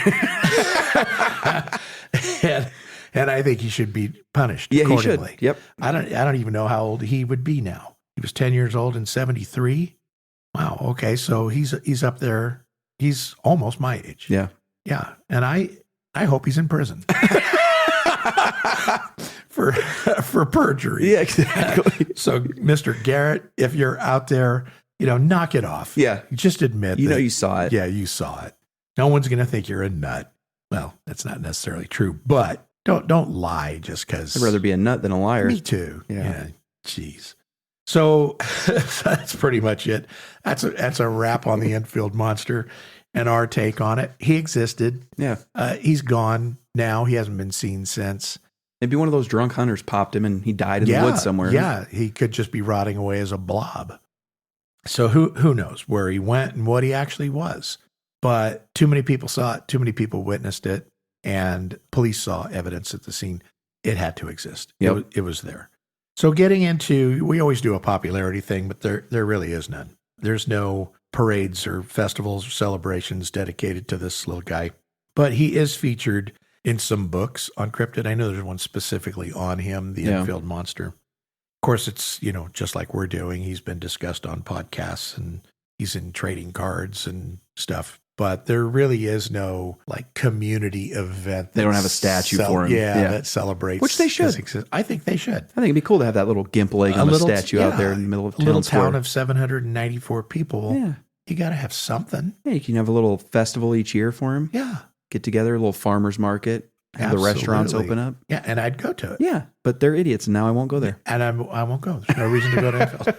and I think he should be punished Yeah, he accordingly. should. Yep. I don't even know how old he would be now. He was 10 years old in 73. Wow. Okay. So he's up there. He's almost my age. Yeah. Yeah. And I hope he's in prison for perjury. Yeah, exactly. So Mr. Garrett, if you're out there, knock it off. Yeah. Just admit You know that- you saw it. Yeah, you saw it. No one's going to think you're a nut. Well, that's not necessarily true, but don't lie just because. I'd rather be a nut than a liar. Me too. Yeah. Jeez. So that's pretty much it. That's a wrap on the Enfield Monster and our take on it. He existed. Yeah. He's gone now. He hasn't been seen since. Maybe one of those drunk hunters popped him and he died in the woods somewhere. Yeah, he could just be rotting away as a blob. So who knows where he went and what he actually was. But too many people saw it, too many people witnessed it, and police saw evidence at the scene. It had to exist. Yep. It was there. So getting into, we always do a popularity thing, but there really is none. There's no parades or festivals or celebrations dedicated to this little guy. But he is featured in some books on cryptid. I know there's one specifically on him, the Yeah. Enfield Monster. Of course, it's, just like we're doing. He's been discussed on podcasts and he's in trading cards and stuff. But there really is no community event. They don't have a statue for him. Yeah, that celebrates. Which they should. his I think they should. I think it'd be cool to have that little gimp leg on a statue out there in the middle of a little square. town of 794 people. Yeah. You got to have something. Yeah, you can have a little festival each year for him. Yeah. Get together, a little farmer's market, have the restaurants Absolutely. open up. Yeah, and I'd go to it. Yeah, but they're idiots, and now I won't go there. And I won't go. There's no reason to go to Enfield.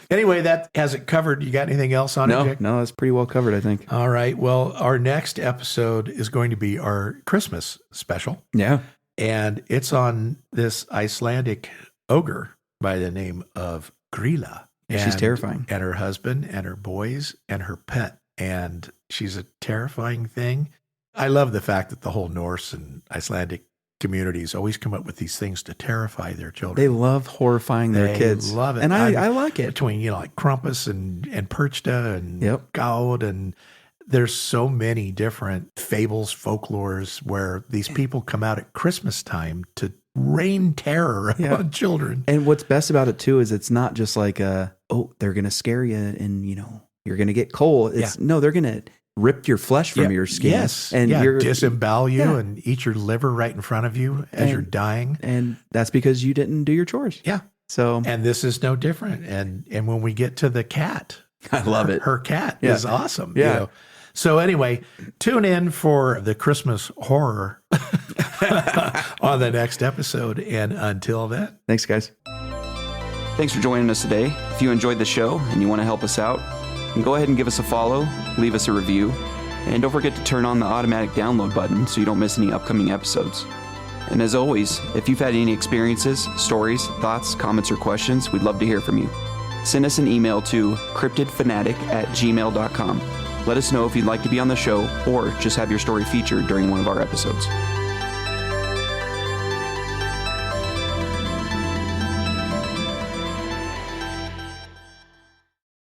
Anyway, that has it covered. You got anything else on it, Jake? No, that's pretty well covered, I think. All right. Well, our next episode is going to be our Christmas special. Yeah. And it's on this Icelandic ogre by the name of Grilla. She's terrifying. And her husband and her boys and her pet. And she's a terrifying thing. I love the fact that the whole Norse and Icelandic communities always come up with these things to terrify their children. They love horrifying their They kids. love it. And I like it. Between, like Krampus and Perchta and Yep. Gaud, and there's so many different fables, folklores where these people come out at Christmas time to rain terror Yeah. on children. And what's best about it, too, is it's not just like, they're going to scare you and, you're going to get cold. It's no, they're going to rip your flesh from your skin. Yes. And you're disembowel you Yeah. and eat your liver right in front of you as you're dying. And that's because you didn't do your chores. Yeah. So And this is no different. And when we get to the cat, I love it. her cat Yeah. is awesome. Yeah. So anyway, tune in for the Christmas horror on the next episode. And until then, Thanks, guys. Thanks for joining us today. If you enjoyed the show and you want to help us out, then go ahead and give us a follow, leave us a review, and don't forget to turn on the automatic download button so you don't miss any upcoming episodes. And as always, if you've had any experiences, stories, thoughts, comments, or questions, we'd love to hear from you. Send us an email to cryptidfanatic@gmail.com. Let us know if you'd like to be on the show or just have your story featured during one of our episodes.